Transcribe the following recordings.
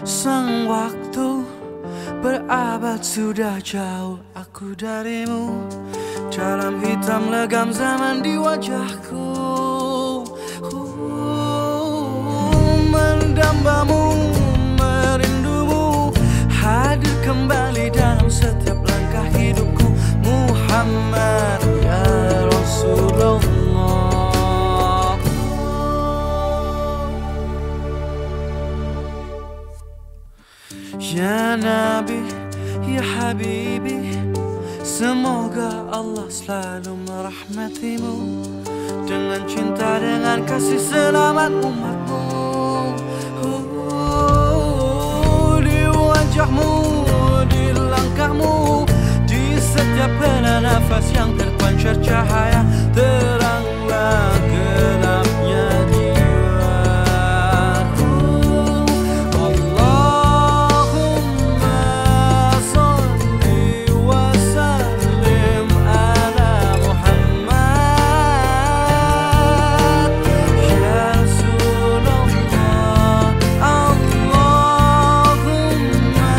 Sang waktu berabad sudah jauh aku darimu. Dalam hitam legam zaman di wajahku, mendambamu, merindumu, hadir kembali dalam setiap langkah hidupku. Muhammad ya Rasulullah. Ya Nabi, ya Habibi, semoga Allah selalu merahmatimu dengan cinta, dengan kasih selamat umatmu. Di wajahmu, di langkahmu, di setiap hela nafas yang terpancar cahaya, teranglah gelapnya jiwaku. Allahumma salli wa sallim ala Muhammad ya Rasulullah. Allahumma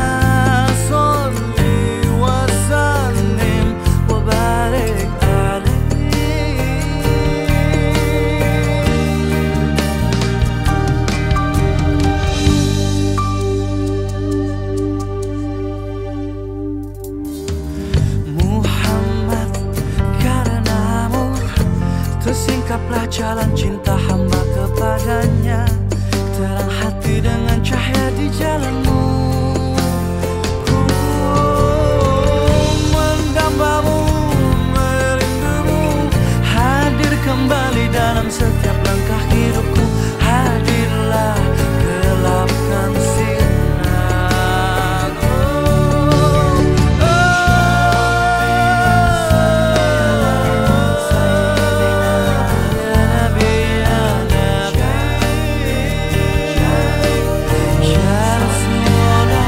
salli wa sallim wa barik Muhammad, karenamu tersingkaplah jalan cinta hamba kepadanya. Terang hati dengan cahaya di jalanmu. Ku mendambamu, merindumu, hadir kembali dalam setiap langkah hidupku. Hadirlah gelapkan sinarku. Ya Nabi, ya Nabi, ya Rasulullah.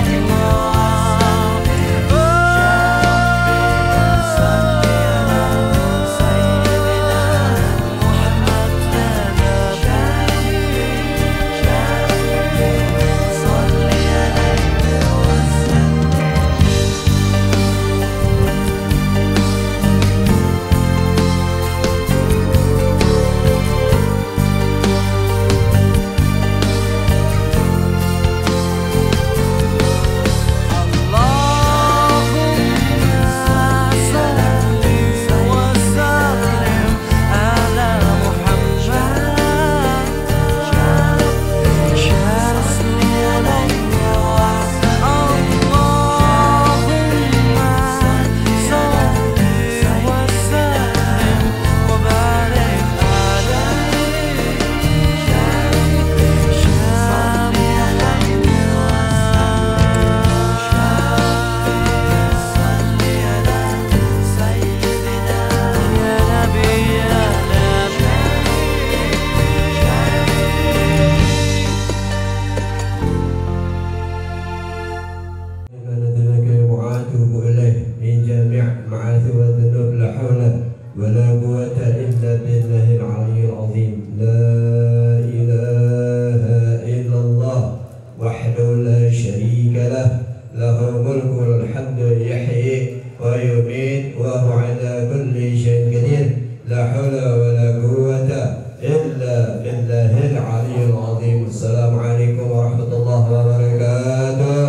Assalamualaikum warahmatullahi wabarakatuh.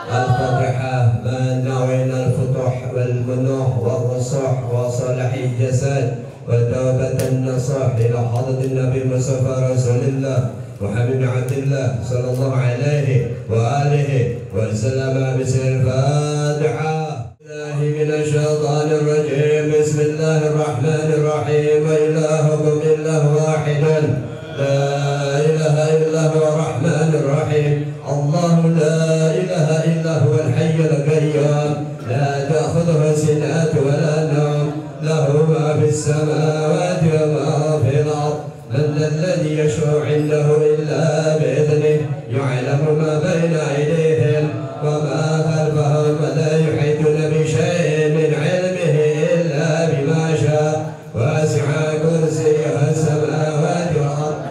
Al-Fatihah. Man nawayna al-futuh wal-munuh wal-rusuh wa salahi jasad wa tawbatan nasuh ila hadratin Nabi Mustafa Rasulillah Muhammad Abdillah sallallahu alaihi wa alihi wa sallam. Bismillahirrahmanirrahim. Minasyaitanir rajim. Bismillahirrahmanirrahim. Wa ilahukum illahu wahidan la ilaha illa huwa rahmanir rahim. Allahu la ilaha illa huwa al-hayyul qayyum la ta'khudhuhu sinatun wa la nawm lahu ma fis samawati wa ma fil ard. من ذا الذي يشفع عنده إلا بإذنه يعلم ما بين أيديهم وما خلفهم ولا يحيطون بشيء من علمه إلا بما شاء وسع كرسيه السماوات والأرض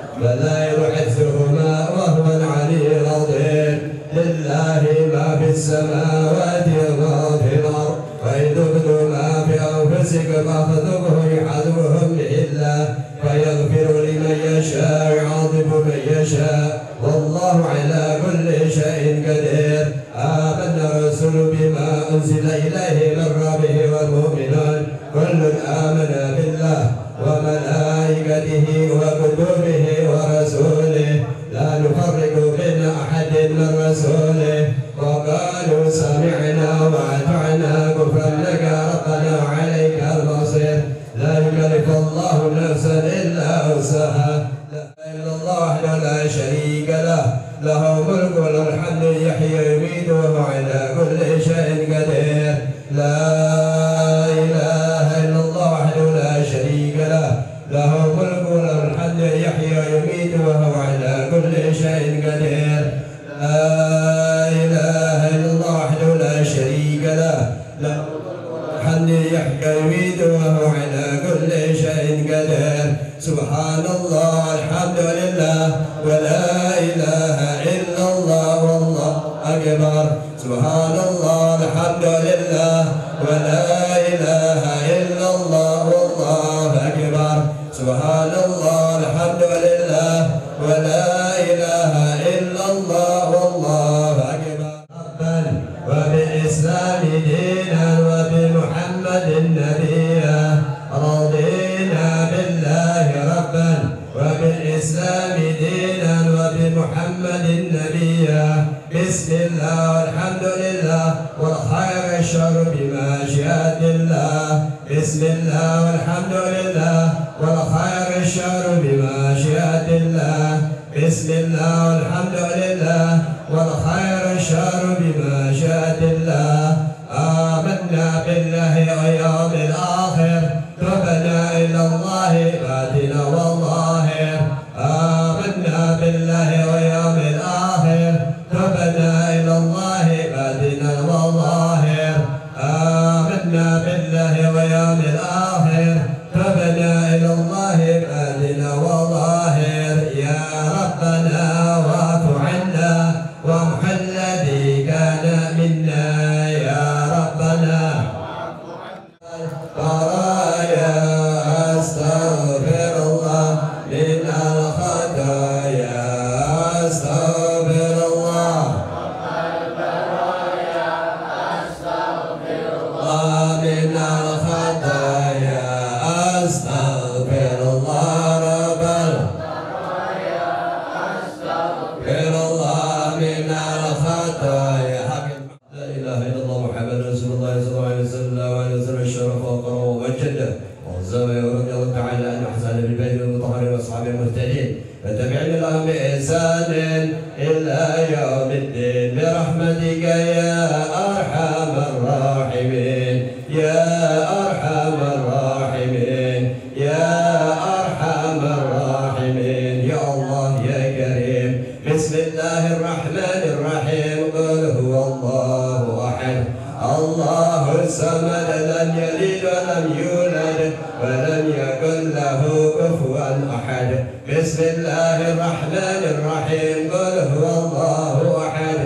يشاء والله على كل شيء قدير. آمن الرسول بما أنزل إليه من ربه والمؤمنون كل آمن بالله وملائكته وكتبه ورسوله لا نفرق بين أحد من رسوله وقالوا سمعنا وأطعنا غفرانك ربنا عليك المصير. لا يكلف الله نفسا إلا وسعها. لا إله إلا الله وحده لا شريك له له ملك وله الحمد يحيي ويميت وهو على كل شيء قدير. لا إله إلا الله وحده لا شريك له له ملك وله الحمد يحيي ويميت وهو على كل شيء قدير. لا إله إلا الله وحده لا شريك له له الحمد يحيي ويميت وهو على كل شيء قدير. سبحان الله الحمد لله ولا إله إلا الله والله أكبر. سبحان الله الحمد لله ولا إله إلا الله والله أكبر. سبحان الله الحمد لله ولا إله إلا الله والله أكبر. ربا وبالإسلام دينا وبمحمد نبيا رضينا بالله ربا وبالإسلام دينا وبمحمد نبيا. بسم الله والحمد لله والخير الشر بمشيئة الله. بسم الله والحمد لله والخير الشر بمشيئة الله. بسم الله والحمد لله والخير الشر بمشيئة الله. آمنا بالله واليوم الآخر تبنا إلى الله باطنا والظاهر. آمنا بالله واليوم الآخر تبنا إلى الله باطنا والظاهر. آمنا بالله واليوم الآخر تبنا إلى الله باطنا والظاهر. يا ربنا واعف عنا وامح الذي كان منا. يا ربنا برايا أستغفر الله من الخطايا أستغفر الله. من الخطايا أستغفر الله رب البرايا أستغفر الله من الخطايا. لا إله إلا الله محمد رسول الله صلى الله عليه وسلم وعلى وسلم الشرف وقرأ ومجده والزاوية ورضي الله تعالى عن أحسن بالبيت المطهرين وأصحابه المهتدين فتبعنا لهم بإحسان إلى يوم الدين برحمتك يا أرحم الراحمين. يا أرحم الراحمين يا أرحم الراحمين. يا الله يا كريم. بسم الله الرحمن الرحيم. قل هو الله أحد الله الصمد لم يلد ولم يولد ولم يكن له كفوا أحد. بسم الله الرحمن الرحيم. قل هو الله أحد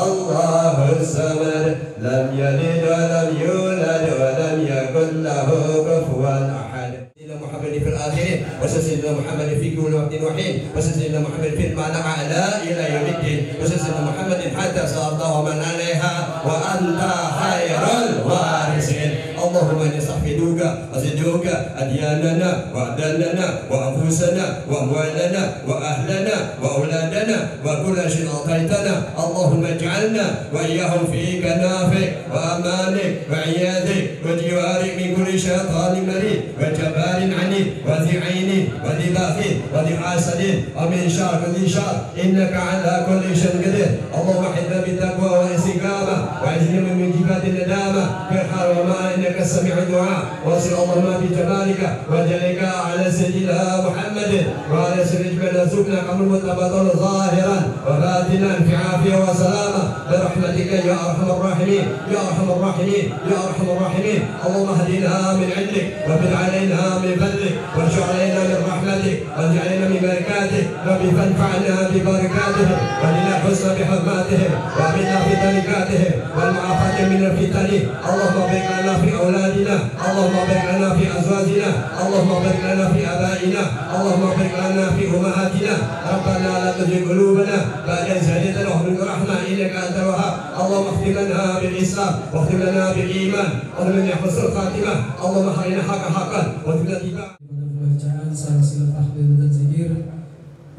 الله الصمد لم يلد ولم يولد ولم يكن له كفوا أحد. سيدنا محمد في الآخرين وسيدنا محمد في كل وقت وحين وسيدنا محمد في المعنى أعلى إلى يوم الدين وسيدنا محمد حتى سأرضى ومن عليها وأنت خير الوارثين. اللهم إني استحفظك وزدك أدياننا وأبداننا وأنفسنا وأموالنا وأهلنا وأولادنا وكل شيء أعطيتنا. اللهم اجعلنا وإياهم في كنافك وأمانك وعيادك وجوارك من كل شيطان مريد وجبار عنيد وذي عين وذي باغ وذي حاسد ومن شر كل شر إنك على كل شيء قدير. اللهم احفظنا بالتقوى والاستقامة واعذنا من جبات الندامة في الحال وما إنك سميع الدعاء. وصل اللهم بجمالك وجلك على سيدنا محمد وعلى سيدنا سبنا قبل متبطل ظاهرا وباطنا في عافية وسلامة برحمتك يا أرحم الراحمين. يا أرحم الراحمين يا أرحم الراحمين. اللهم اهدنا من عندك وفد علينا من فضلك وارجع علينا من رحمتك واجعلنا من بركاتك ربي فانفعنا ببركاتهم ولنا حسن بحرماتهم وامنا في طريقاتهم والمعافاة من الفتن. اللهم بارك لنا في أولادنا، اللهم بارك لنا في أزواجنا، اللهم بارك لنا في آبائنا، اللهم بارك لنا في أمهاتنا. ربنا لا تزغ قلوبنا بعد إذ هديتنا وهب لنا رحمة إنك أنت الوهاب. اللهم اختم لنا بالإسلام واختم لنا بالإيمان واختم لنا بحسن الخاتمة. اللهم أرنا الحق حقا وارزقنا اتباعه. Pembacaan silsilah tahlil dan zikir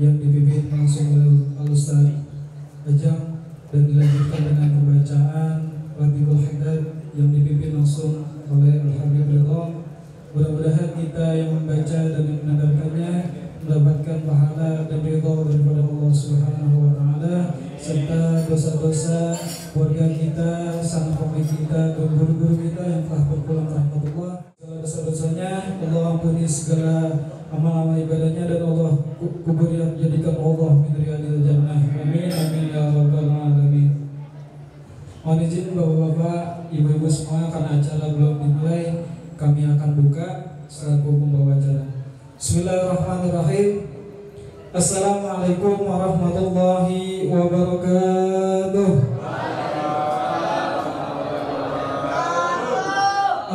yang dipimpin langsung oleh Al-Ustaz Ajam dan dilanjutkan dengan pembacaan Ratibul Haddad yang dipimpin langsung oleh Al-Habib Ridha. Mudah-mudahan kita yang membaca dan yang mendengarkannya mendapatkan pahala dan ridha daripada Allah Subhanahu wa taala, serta dosa-dosa keluarga kita, sang pemilik kita, dan guru-guru kita yang telah berpulang rahmatullah. Segala dosa-dosanya Allah ampuni, segala amal-amal ibadahnya, dan Allah kuburnya jadikan Allah min riyadil jannah. Amin amin ya rabbal alamin. Mohon izin bapak-bapak, ibu-ibu semua, karena acara belum dimulai, kami akan buka selaku pembawa acara. Bismillahirrahmanirrahim. Assalamualaikum warahmatullahi wabarakatuh.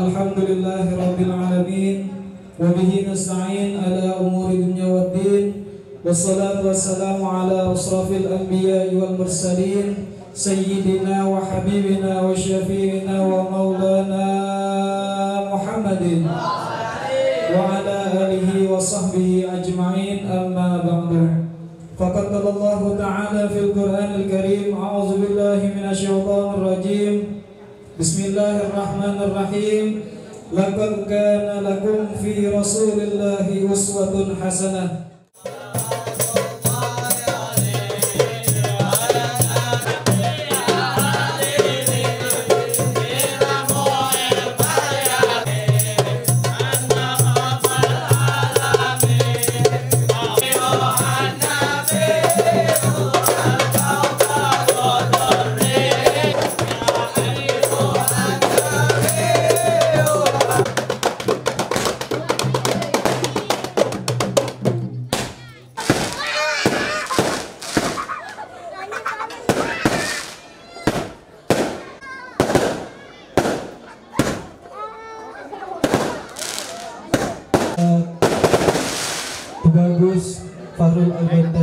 Alhamdulillahirabbil alamin wa bihi nasta'in ala umuri dunya waddin. Wassalatu wassalamu ala asrafil anbiya'i wal mursalin sayyidina wa habibina wa syafi'ina wa maulana Muhammadin wa ala alihi wa sahbihi ajma'in, amma ba'du. Faqad qala Allah ta'ala fil Qur'anil Karim, a'udzu billahi minasyaitonir rajim. Bismillahirrahmanirrahim. Laqad kana lakum fi Rasulillahi uswatun hasanah. Bagus Farul Al-Bandar.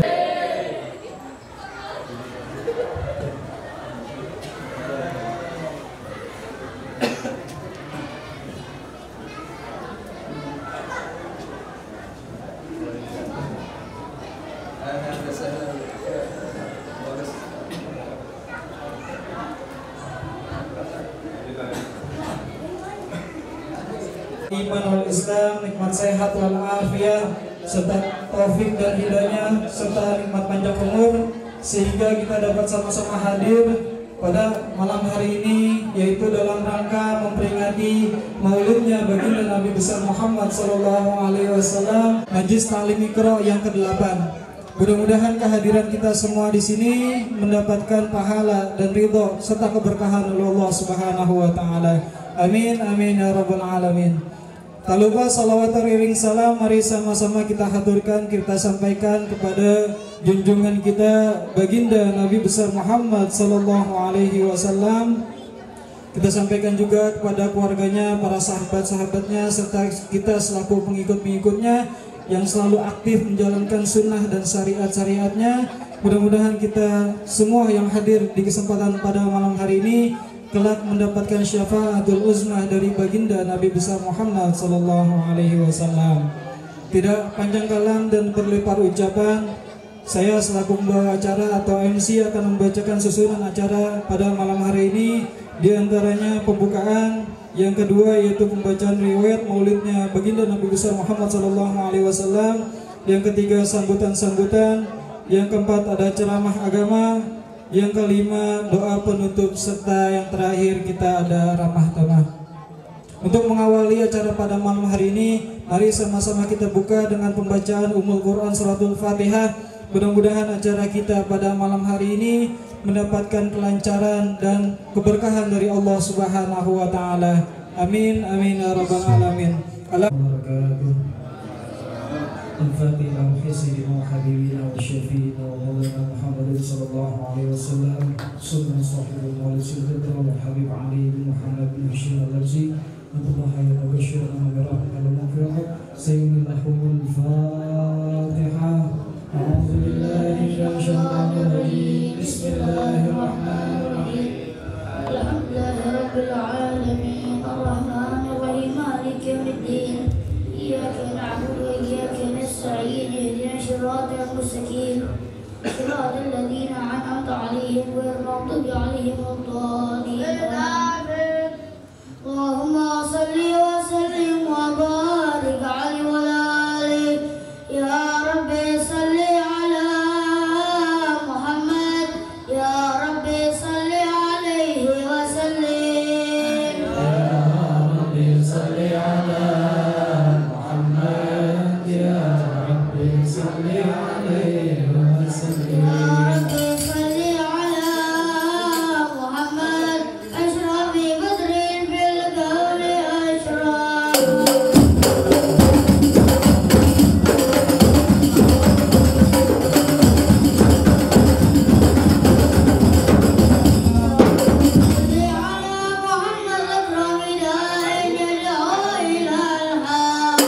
Iman wal Islam, nikmat sehat wal afiyah, serta taufik dan hidayahnya, serta nikmat panjang umur, sehingga kita dapat sama-sama hadir pada malam hari ini, yaitu dalam rangka memperingati maulidnya baginda Nabi besar Muhammad SAW, Majlis Ta'lim Iqra yang ke-8. Mudah-mudahan kehadiran kita semua di sini mendapatkan pahala dan ridho serta keberkahan oleh Allah Subhanahu wa taala. Amin amin ya rabbal alamin. Tak lupa salawat teriring salam, mari sama-sama kita haturkan, kita sampaikan kepada junjungan kita baginda Nabi besar Muhammad sallallahu alaihi wasallam. Kita sampaikan juga kepada keluarganya, para sahabat-sahabatnya, serta kita selaku pengikut-pengikutnya yang selalu aktif menjalankan sunnah dan syariat-syariatnya. Mudah-mudahan kita semua yang hadir di kesempatan pada malam hari ini kelak mendapatkan syafaatul uzmah dari baginda Nabi besar Muhammad sallallahu alaihi wasallam. Tidak panjang kalam dan berlimpah ucapan, saya selaku pembawa acara atau MC akan membacakan susunan acara pada malam hari ini. Di antaranya pembukaan, yang kedua yaitu pembacaan riwayat maulidnya baginda Nabi besar Muhammad sallallahu alaihi wasallam, yang ketiga sambutan-sambutan, yang keempat ada ceramah agama, yang kelima doa penutup, serta yang terakhir kita ada ramah tamah. Untuk mengawali acara pada malam hari ini, mari sama-sama kita buka dengan pembacaan Ummul Quran Suratul Fatihah. Mudah-mudahan acara kita pada malam hari ini mendapatkan kelancaran dan keberkahan dari Allah Subhanahu wa taala. Amin amin ya rabbal alamin. الفاتحة وحسبنا وحبيبنا وشفينا ومولانا محمد صلى الله عليه وسلم سنة صاحب المولد سيدنا والحبيب علي بن محمد بن هشام اللبزي نتطهر وبشرنا برحمة ومغفرة سيد لهم الفاتحة. أعوذ بالله من الشيطان الرجيم. بسم الله الرحمن الرحيم. الحمد لله رب العالمين الرحمن الرحيم مالك يوم الدين إياك نعبد وإياك نستعين اهدنا الصراط المستقيم صراط الذين أنعمت عليهم غير المغضوب عليهم ولا الضالين. اللهم صل وسلم وبارك عليه وعلى آله. يا رب صل على محمد يا رب صل عليه وسلم. يا رب صل على محمد يا رب صل عليه وسلم. يا رب صل على محمد أشرف بدر في الكون أشرف. صل على محمد أكرم داعٍ يدعو إلى الحق.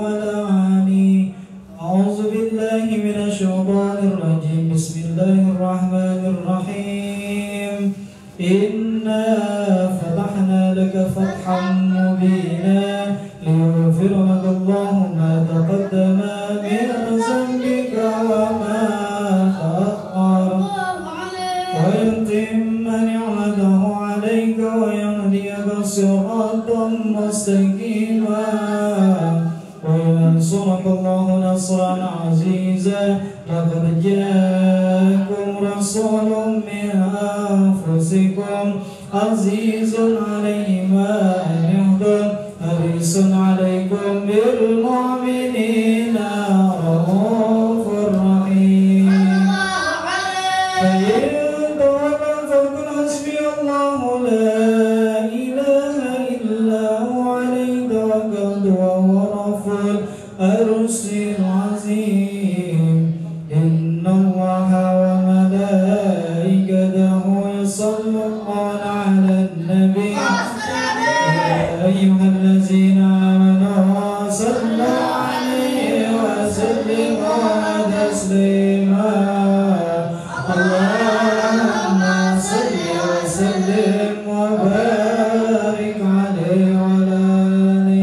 وعلى آله. أعوذ بالله من الشيطان الرجيم. بسم الله الرحمن الرحيم. إنا فتحنا لك فتحا مبينا ليغفر لك الله ما تقدم من ذنبك وما تأخر ويتم نعمته عليك ويهديك صراطا مستقيما وينصرك الله نصرا عزيزا. لقد جاءكم رسول من أنفسكم عزيز عليه ما عنتم حريص عليكم بالمؤمنين رؤوف رحيم. فإن تولوا فقل حسبي الله لا إله إلا هو عليه توكلت وهو رب العرش العظيم. إن الله وملائكته يصلون على النبي يا أيها الذين آمنوا صلوا عليه وسلموا تسليما. اللهم صل وسلم وبارك عليه وعلى آله.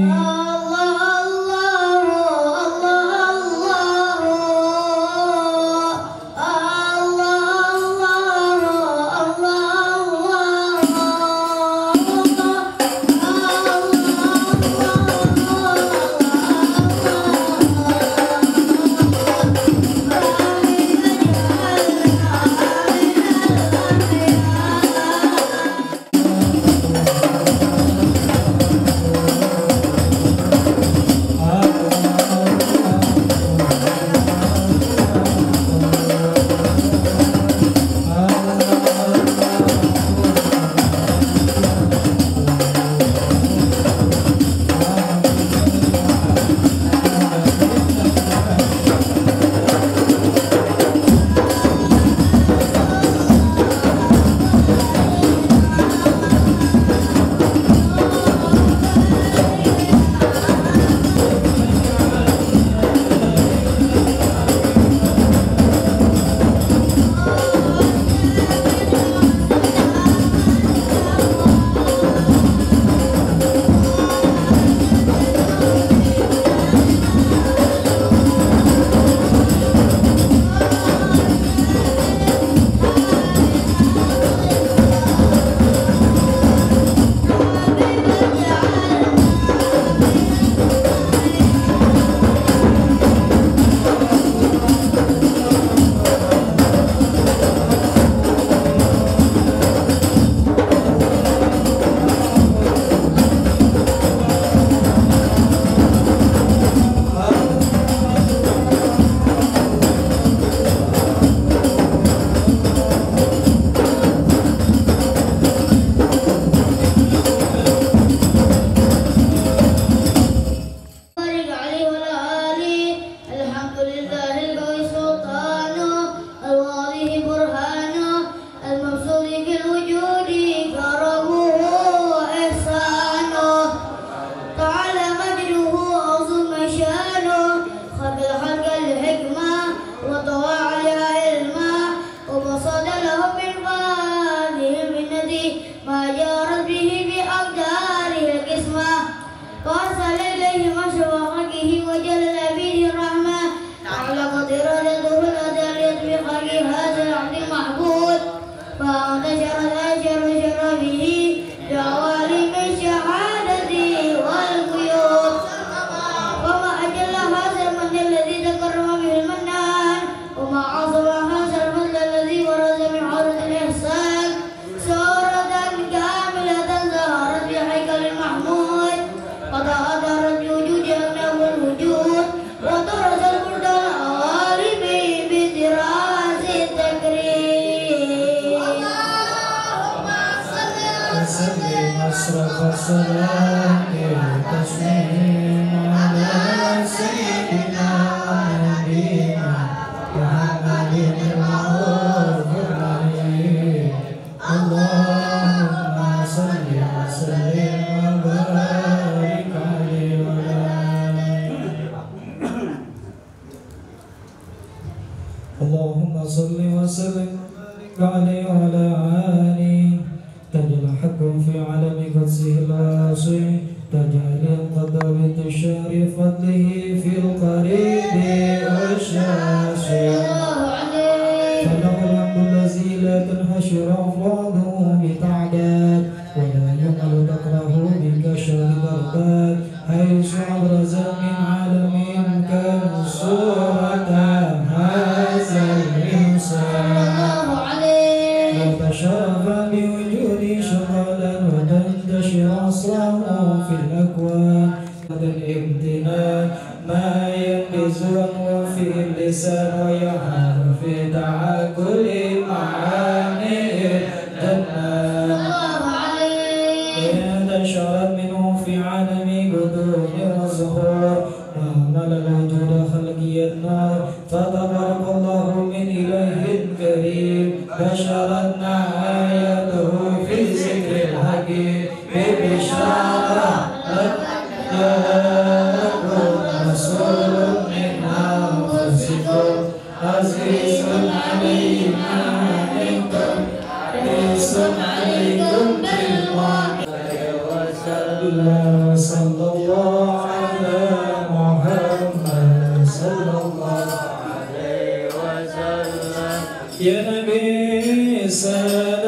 اللهم صل وسلم عليه وعلى آله تجل حق في عالم قدسه الواسع تجعل القدر بانتشار فضله في القريب والشاسع فله الحمد الذي لا تنحشر أفراده بتعداد ولا يمل ذكره بكشف دربات حيث أبرز من عالم كان صورة هذا الإنسان وتشرف بوجود شغالا وتنتشر أسراره في الأكوان الامتنان ما ينبز وفي اللسان ويحار في تعاقل معاني الجنان انتشرت منه في عالم قدوم الزهور وعمل الوجود خلقي النار فتبارك الله من إله كريم بشرتنا آياته في ذكر الحكيم ببشارة جاءكم رسول من أنفسكم عزيز عليه ما عنتم حريص عليكم بالمؤمنين صلى الله على محمد صلى الله عليه وسلم يا نبي سلام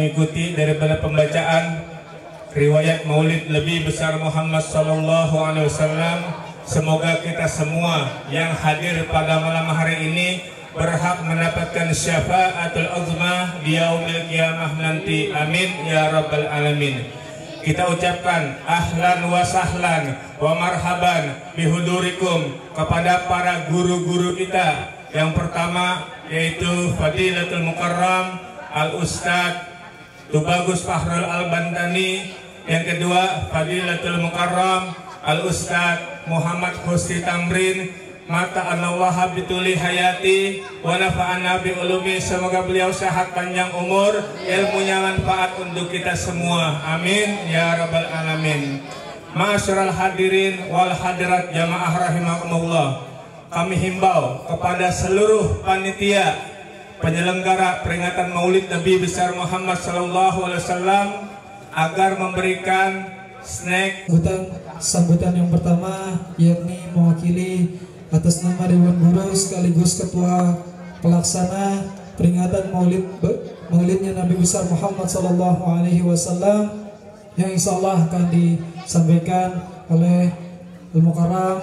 mengikuti daripada pembacaan riwayat Maulid Nabi besar Muhammad sallallahu alaihi wasallam. Semoga kita semua yang hadir pada malam hari ini berhak mendapatkan syafaatul uzma di yaumil qiyamah nanti. Amin ya rabbal alamin. Kita ucapkan ahlan wa sahlan wa marhaban bihudurikum kepada para guru-guru kita. Yang pertama yaitu Fadilatul Mukarram Al-Ustadz Tubagus Fahrul Al-Bantani. Yang kedua Fadilatul Mukarram Al-Ustadz Muhammad Husni Tamrin. Mata Allah bituli hayati wa nafa'ana bi ulumi. Semoga beliau sehat panjang umur, ilmunya manfaat untuk kita semua. Amin ya rabbal alamin. Ma'asyiral hadirin wal hadirat jamaah rahimakumullah. Kami himbau kepada seluruh panitia penyelenggara peringatan Maulid Nabi besar Muhammad sallallahu alaihi wasallam agar memberikan snack. Sambutan yang pertama yakni mewakili atas nama Dewan Guru sekaligus Ketua Pelaksana peringatan Maulidnya Nabi besar Muhammad sallallahu alaihi wasallam yang insyaallah akan disampaikan oleh Al-Mukarram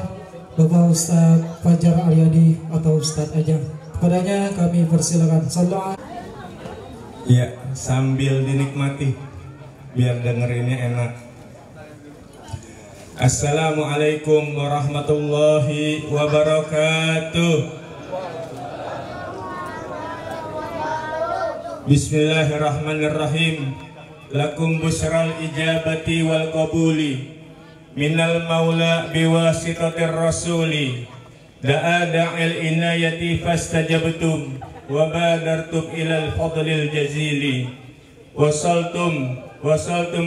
Bapak Ustadz Fajar Aryadi atau Ustadz Ajang. Kepadanya kami persilakan. Sallallahu. Ya, sambil dinikmati biar dengerinnya enak. Assalamualaikum warahmatullahi wabarakatuh. Bismillahirrahmanirrahim. Lakum busral ijabati wal qabuli minal maula biwasitatir rasuli. Da'a da'il inayati fastajabtum wa badartum ilal fadlil jazili. Wasaltum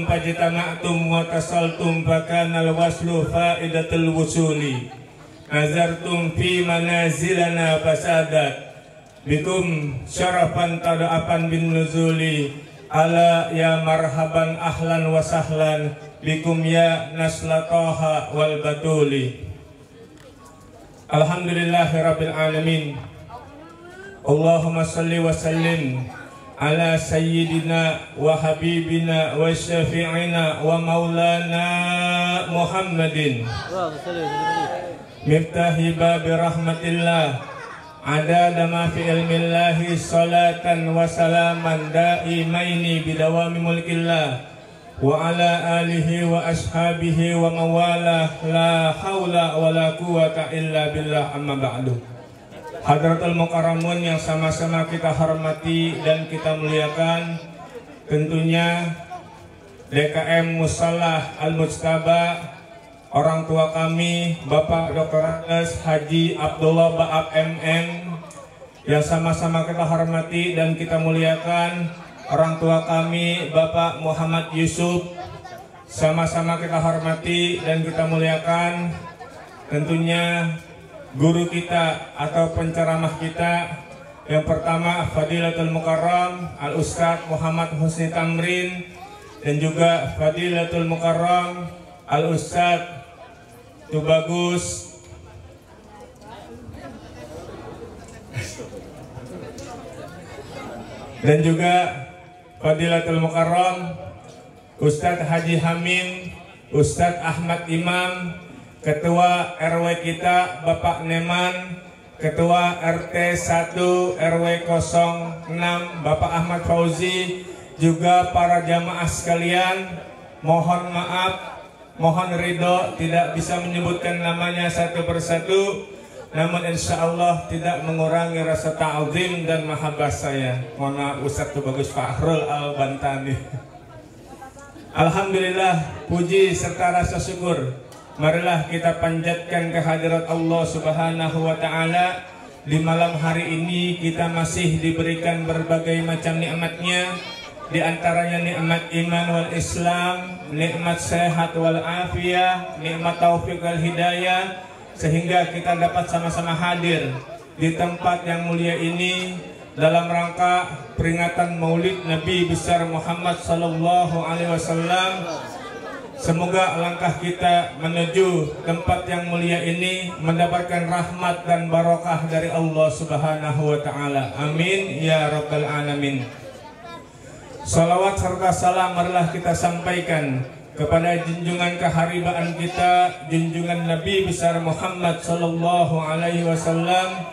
fajtama'tum wa tasaltum fakanal waslu faidatul wusuli. Nazartum fi manazilana fasadat bikum syarafan tada'afan bin nuzuli. Ala ya marhaban ahlan wa sahlan bikum ya naslatoha wal batuli. Alhamdulillahi rabbil alamin. Allahumma salli wa sallim ala sayyidina wa habibina wa syafi'ina wa maulana Muhammadin miftahi babi rahmatillah adada ma fi ilmillahi salatan wa salaman daimaini bidawami mulkillah wa ala alihi wa ashabihi wa mawalah la hawla wa la quwata illa billah. Amma ba'du. Hadratul Mukarramun yang sama-sama kita hormati dan kita muliakan, tentunya DKM Musallah Al-Mujtaba, orang tua kami Bapak Dr. Haji Abdullah Ba'ab MM, yang sama-sama kita hormati dan kita muliakan, orang tua kami Bapak Muhammad Yusuf, sama-sama kita hormati dan kita muliakan, tentunya guru kita atau penceramah kita yang pertama Fadilatul Mukarram Al-Ustadz Muhammad Husni Tamrin, dan juga Fadilatul Mukarram Al-Ustadz Tubagus dan juga Fadilatul Mukarram Ustadz Haji Hamim, Ustadz Ahmad Imam, Ketua RW kita Bapak Neman, Ketua RT 1 RW 06 Bapak Ahmad Fauzi, juga para jamaah sekalian, mohon maaf, mohon ridho tidak bisa menyebutkan namanya satu persatu, namun insya Allah tidak mengurangi rasa ta'zim dan mahabbah saya. Mohon maaf Ustadz Tubagus Fahrul Al-Bantani. Alhamdulillah, puji serta rasa syukur marilah kita panjatkan kehadirat Allah Subhanahu wa Ta'ala. Di malam hari ini kita masih diberikan berbagai macam nikmatnya, di antaranya nikmat iman wal Islam, nikmat sehat wal afiyah, nikmat taufik wal hidayah, sehingga kita dapat sama-sama hadir di tempat yang mulia ini dalam rangka peringatan Maulid Nabi besar Muhammad sallallahu alaihi wasallam. Semoga langkah kita menuju tempat yang mulia ini mendapatkan rahmat dan barokah dari Allah Subhanahu wa Ta'ala. Amin ya rabbal alamin. Salawat serta salam marilah kita sampaikan kepada junjungan keharibaan kita, junjungan Nabi besar Muhammad sallallahu alaihi wasallam,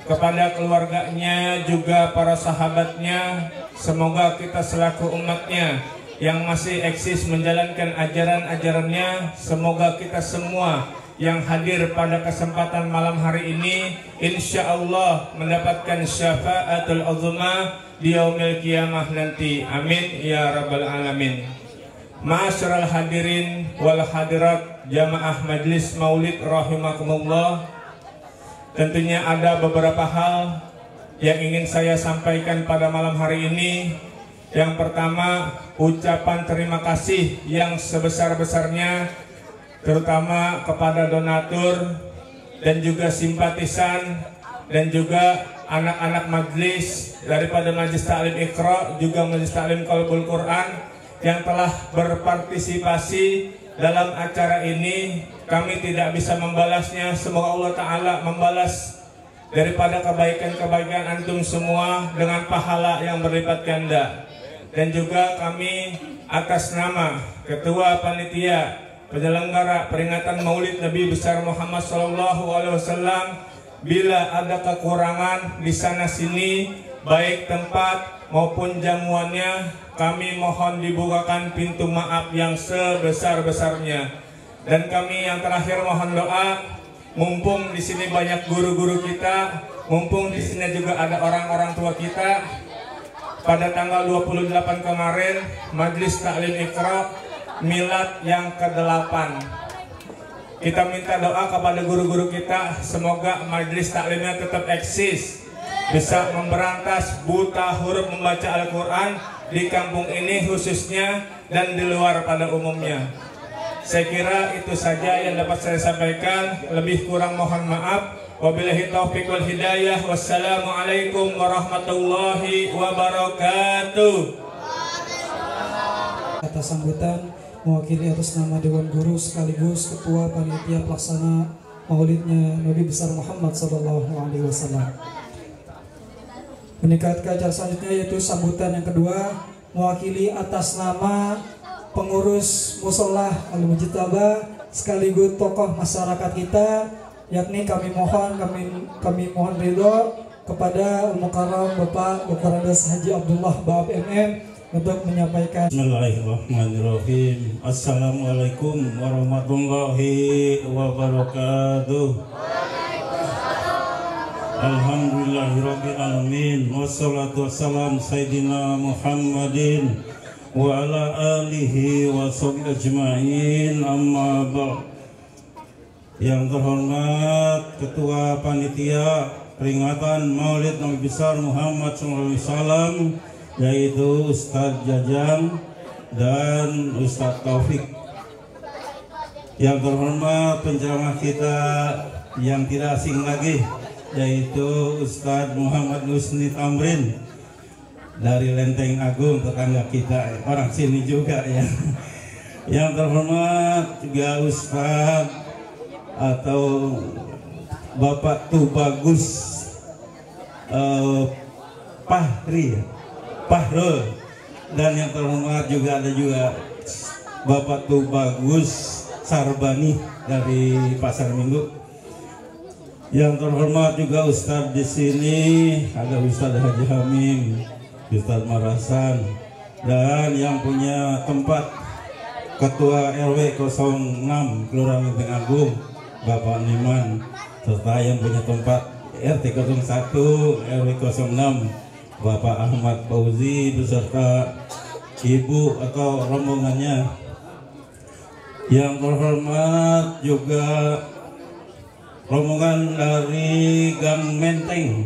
kepada keluarganya juga para sahabatnya. Semoga kita selaku umatnya yang masih eksis menjalankan ajaran-ajarannya, semoga kita semua yang hadir pada kesempatan malam hari ini insya Allah mendapatkan syafaatul uzma di yaumil qiyamah nanti. Amin ya rabbal alamin. Ma'asyiral hadirin wal hadirat jamaah Majelis Maulid rahimakumullah. Tentunya ada beberapa hal yang ingin saya sampaikan pada malam hari ini. Yang pertama, ucapan terima kasih yang sebesar-besarnya terutama kepada donatur dan juga simpatisan dan juga anak-anak majelis daripada Majelis Ta'lim Iqra juga Majelis Ta'lim Qalbul Quran yang telah berpartisipasi dalam acara ini. Kami tidak bisa membalasnya. Semoga Allah Ta'ala membalas daripada kebaikan-kebaikan antum semua dengan pahala yang berlipat ganda. Dan juga kami atas nama Ketua Panitia Penyelenggara Peringatan Maulid Nabi besar Muhammad SAW, bila ada kekurangan di sana sini baik tempat maupun jamuannya, kami mohon dibukakan pintu maaf yang sebesar-besarnya. Dan kami yang terakhir mohon doa, mumpung di sini banyak guru-guru kita, mumpung di sini juga ada orang-orang tua kita. Pada tanggal 28 kemarin Majelis Ta'lim Iqra milad yang ke-8. Kita minta doa kepada guru-guru kita, semoga majelis taklimnya tetap eksis, bisa memberantas buta huruf membaca Al-Quran di kampung ini khususnya dan di luar pada umumnya. Saya kira itu saja yang dapat saya sampaikan. Lebih kurang mohon maaf. Wabillahi taufiq wal hidayah. Wassalamualaikum warahmatullahi wabarakatuh. Atas sambutan mewakili atas nama Dewan Guru sekaligus Ketua Panitia Pelaksana Maulidnya Nabi besar Muhammad SAW. Meningkat ke acara selanjutnya yaitu sambutan yang kedua mewakili atas nama pengurus Musolah Al-Mujtaba sekaligus tokoh masyarakat kita, yakni kami mohon ridho kepada Al-Mukarram Bapak Dr. Andes Haji Abdullah Baab MM untuk menyampaikan. Bismillahirrahmanirrahim. Assalamualaikum warahmatullahi wabarakatuh. Alhamdulillahirabbil alamin wassalatu wassalam sayyidina Muhammadin wa ala alihi wa sahbihi ajmain, amma ba'd. Yang terhormat Ketua Panitia Peringatan Maulid Nabi besar Muhammad SAW, yaitu Ustadz Jajang dan Ustadz Taufik. Yang terhormat penceramah kita yang tidak asing lagi, yaitu Ustadz Muhammad Husni Tamrin dari Lenteng Agung, tetangga kita, orang sini juga ya. Yang terhormat juga Ustadz atau Bapak Tubagus Pahrul, dan yang terhormat juga ada juga Bapak Tubagus Sarbani dari Pasar Minggu. Yang terhormat juga Ustadz di sini ada Ustadz Haji Hamim, Ustadz Marasan, dan yang punya tempat Ketua RW 06 Kelurahan Lenteng Agung Bapak Niman, serta yang punya tempat RT 01 RW 06 Bapak Ahmad Fauzi beserta ibu atau rombongannya. Yang terhormat juga rombongan dari Gang Menteng.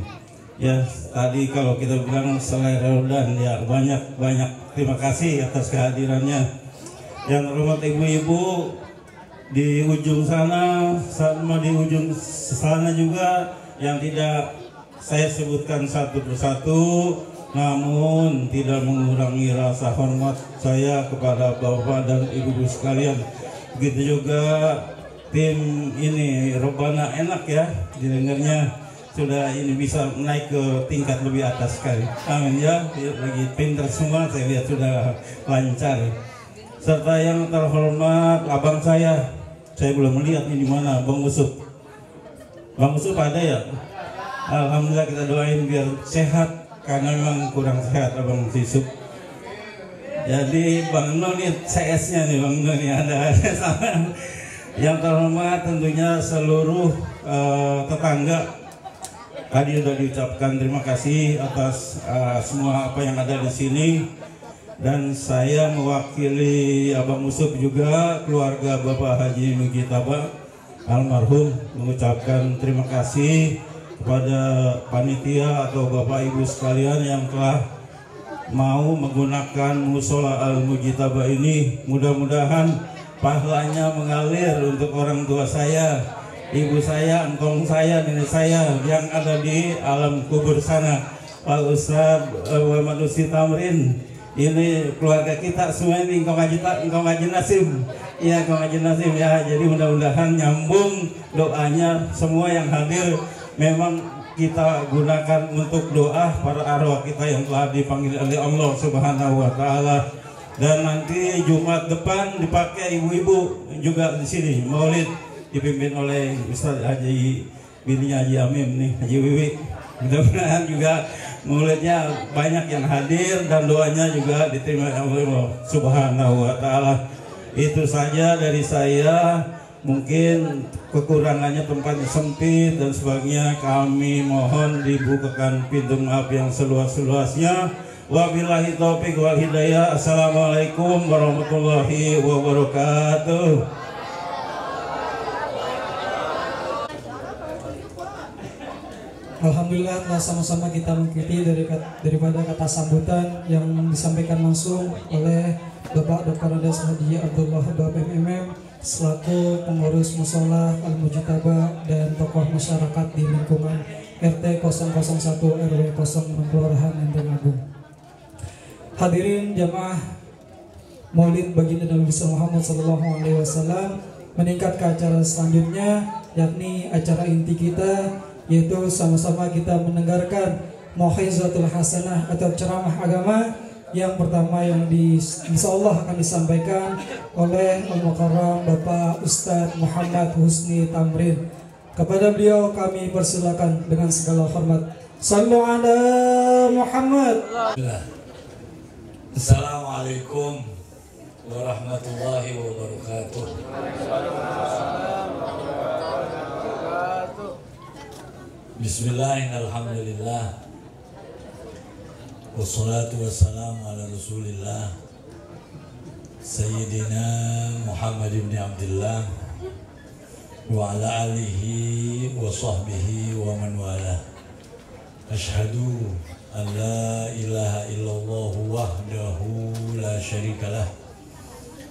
Ya, tadi kalau kita bilang selera dan ya banyak terima kasih atas kehadirannya. Yang terhormat ibu-ibu di ujung sana sama di ujung sana juga yang tidak saya sebutkan satu persatu, namun tidak mengurangi rasa hormat saya kepada bapak dan ibu-ibu sekalian. Begitu juga tim ini Robana enak ya didengarnya, sudah ini bisa naik ke tingkat lebih atas sekali. Amin ya. Lagi pintar semua, saya lihat sudah lancar. Serta yang terhormat abang saya belum melihat ini di mana, Bang Usup. Bang Usup ada ya? Alhamdulillah, kita doain biar sehat karena memang kurang sehat Abang Usup. Jadi Bang Noni CS-nya nih, Bang Noni ada sama. Yang terhormat tentunya seluruh tetangga. Tadi sudah diucapkan terima kasih atas semua apa yang ada di sini, dan saya mewakili Abang Usup juga keluarga Bapak Haji Mugitaba almarhum mengucapkan terima kasih kepada panitia atau Bapak Ibu sekalian yang telah mau menggunakan musola Al-Mujitaba ini. Mudah-mudahan pahalanya mengalir untuk orang tua saya, ibu saya, engkong saya, nenek saya yang ada di alam kubur sana. Pak Ustadz Muhammad Usi Tamrin, ini keluarga kita semua ini engkong Haji Nasim. Iya, engkong Haji Nasim ya. Jadi mudah-mudahan nyambung doanya semua yang hadir. Memang kita gunakan untuk doa para arwah kita yang telah dipanggil oleh Allah Subhanahu wa taala. Dan nanti Jumat depan dipakai ibu-ibu juga di sini Maulid dipimpin oleh Ustaz Haji bininya Haji Amim nih, Haji Wiwi. Mudah-mudahan juga maulidnya banyak yang hadir dan doanya juga diterima oleh Allah Subhanahu wa taala. Itu saja dari saya. Mungkin kekurangannya tempatnya sempit dan sebagainya, kami mohon dibukakan pintu maaf yang seluas-luasnya. Wabillahi taufiq wal hidayah. Assalamualaikum warahmatullahi wabarakatuh. Alhamdulillah telah sama-sama kita mengikuti daripada kata sambutan yang disampaikan langsung oleh Bapak Dr. Andes Haji Abdullah Habib MM selaku pengurus musola Al-Mujitaba dan tokoh masyarakat di lingkungan RT 001 RW 06 Kelurahan Menteng Agung. Hadirin jamaah Maulid Baginda Nabi Muhammad SAW, meningkat ke acara selanjutnya, yakni acara inti kita, yaitu sama-sama kita mendengarkan Mau'izatul Hasanah atau ceramah agama yang pertama yang insyaallah akan disampaikan oleh Al-Mukarram Bapak Ustadz Muhammad Husni Tamrin. Kepada beliau kami persilakan dengan segala hormat. Sallu ala Muhammad. Assalamualaikum warahmatullahi wabarakatuh. Bismillahirrahmanirrahim. Wassalatu wassalamu ala Rasulillah Sayyidina Muhammad ibn Abdullah wa ala alihi wa sahbihi wa man wala. Ashhadu an la ilaha illallah wahdahu la syarikalah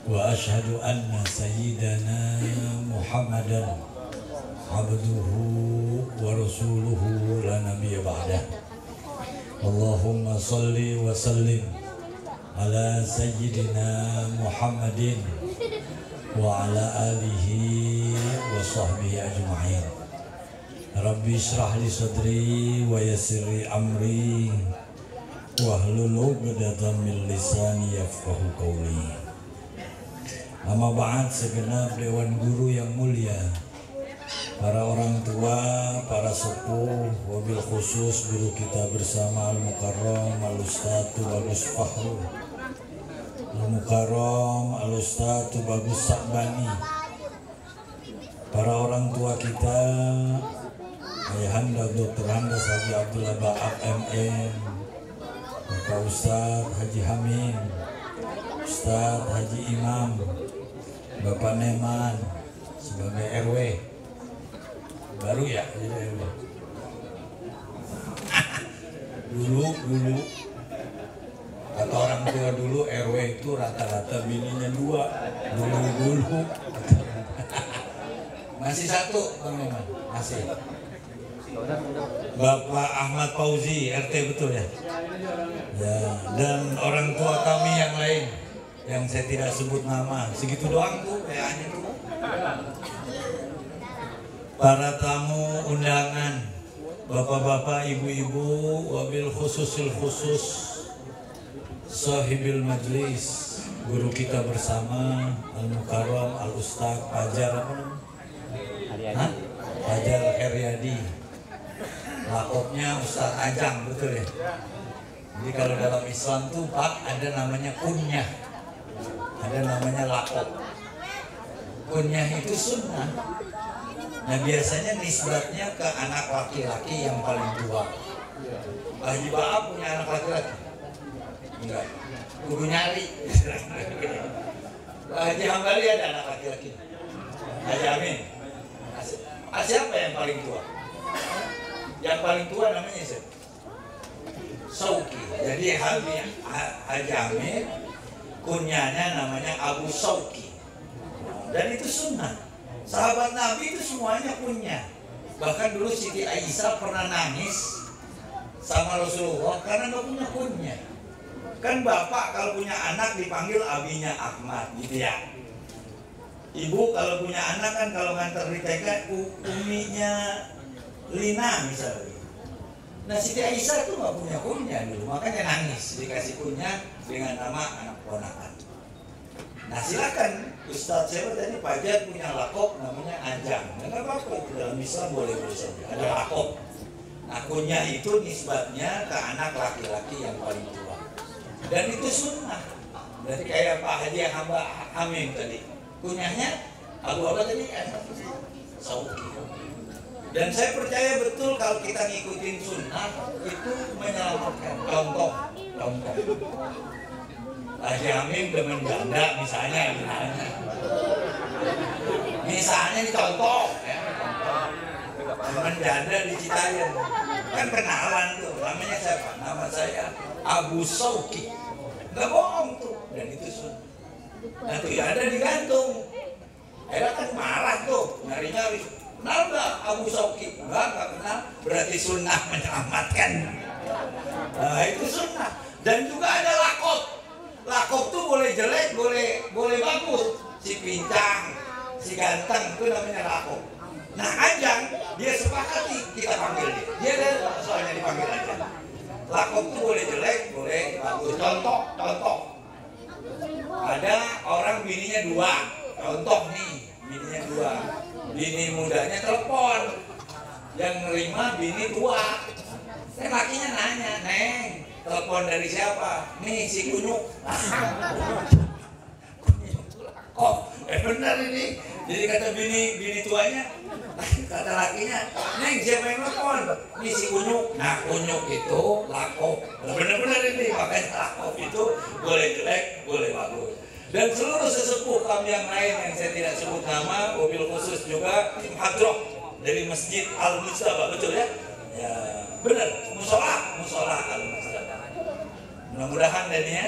wa ashhadu anna sayyidana Muhammadan abduhu wa rasuluhu la nabiyya ba'dah. Allahumma salli wa sallim ala sayyidina Muhammadin wa ala alihi wa sahbihi ajma'in. Rabbi shrah li sadri wa yassir li amri wahlul 'uqdatam min lisani yafqahu qawli. Amma ba'd, segenap dewan guru yang mulia, para orang tua, para sepuh, wabil khusus guru kita bersama Al-Mukarram Al-Ustadz Bagus Fahru, Al-Mukarram Al-Ustadz Bagus Sakbani, para orang tua kita, Ayahanda Dr. Andes Haji Abdullah Ba'ab MM, Bapak Ustadz Haji Hamim, Ustadz Haji Imam, Bapak Neman sebagai RW baru ya, dulu kata orang tua dulu RW itu rata-rata bininya 2 dulu masih 1 Bang Neman, masih Bapak Ahmad Fauzi RT betul ya? Ya, dan orang tua kami yang lain yang saya tidak sebut nama, segitu doang tuh kayaknya tuh. Para tamu undangan Bapak-bapak, ibu-ibu, wabil khususil khusus sahibil majlis, guru kita bersama Al-Mukarram Al-Ustaz Fajar Fajar Heryadi, lakopnya Ustaz Ajang, betul ya? Jadi kalau dalam Islam tuh Pak ada namanya kunyah, ada namanya lakop. Kunyah itu sunnah. Nah biasanya nisbatnya ke anak laki-laki yang paling tua. Pak Haji Baab punya anak laki-laki? Enggak, kudu nyari. Pak Haji Hambali ada anak laki-laki? Haji Amin. Siapa yang paling tua? Yang paling tua namanya siapa? Sauki. Jadi Haji Amin kunyanya namanya Abu Sauki. Dan itu sunnah. Sahabat Nabi itu semuanya kunyah. Bahkan dulu Siti Aisyah pernah nangis sama Rasulullah karena nggak punya kunyah. Kan bapak kalau punya anak dipanggil abinya Ahmad gitu ya. Ibu kalau punya anak kan kalau ngantar di TK uminya Lina misalnya. Nah Siti Aisyah tuh nggak punya kunyah dulu, makanya nangis dikasih kunyah dengan nama anak ponakan. Nah silakan Ustadz saya tadi Fajar punya lakop namanya Ajang. Nggak apa-apa itu dalam Islam boleh saja. Ada lakop. Nah kunyah itu nisbatnya ke anak laki-laki yang paling tua. Dan itu sunnah. Berarti kayak Pak Haji Hamba Hamim tadi. Kunyahnya Abu apa tadi? Sauki. Dan saya percaya betul kalau kita ngikutin sunnah itu menyelamatkan. Contoh. Haji Hamim dengan janda misalnya dicontoh ya. Dengan janda di Citayam kan kenalan tuh, namanya siapa? Nama saya Abu Sauki. Nggak bohong tuh, dan itu sunnah. Nah tuh janda digantung. Era kan marah tuh, nyari-nyari. Kenal nggak Abu Sauki? Nggak kenal. Berarti sunnah menyelamatkan. Nah itu sunnah. Dan juga ada lakop. Lakop tuh boleh jelek, boleh bagus. Si pincang, si ganteng itu namanya lakop. Nah Ajang dia sepakati kita panggil dia soalnya dipanggil Ajang. Lakop tuh boleh jelek, boleh bagus. Contoh. Ada orang bininya 2. Contoh nih, bininya 2. Bini mudanya telepon, yang nerima bini tua. Lakinya nanya, Neng, telepon dari siapa? Nih si Kunyuk. Oh, benar ini. Jadi kata bini tuanya, kata lakinya, Neng siapa yang telepon? Nih si Kunyuk. Nah Kunyuk itu lakop. Benar-benar ini, makanya lakop itu boleh jelek, boleh bagus. Dan seluruh sesepuh kami yang lain yang saya tidak sebut nama, mobil khusus juga tim hadroh dari Masjid Al-Mujtaba, betul ya? Ya, benar, musola Al-Mujtaba. Mudah-mudahan dan ya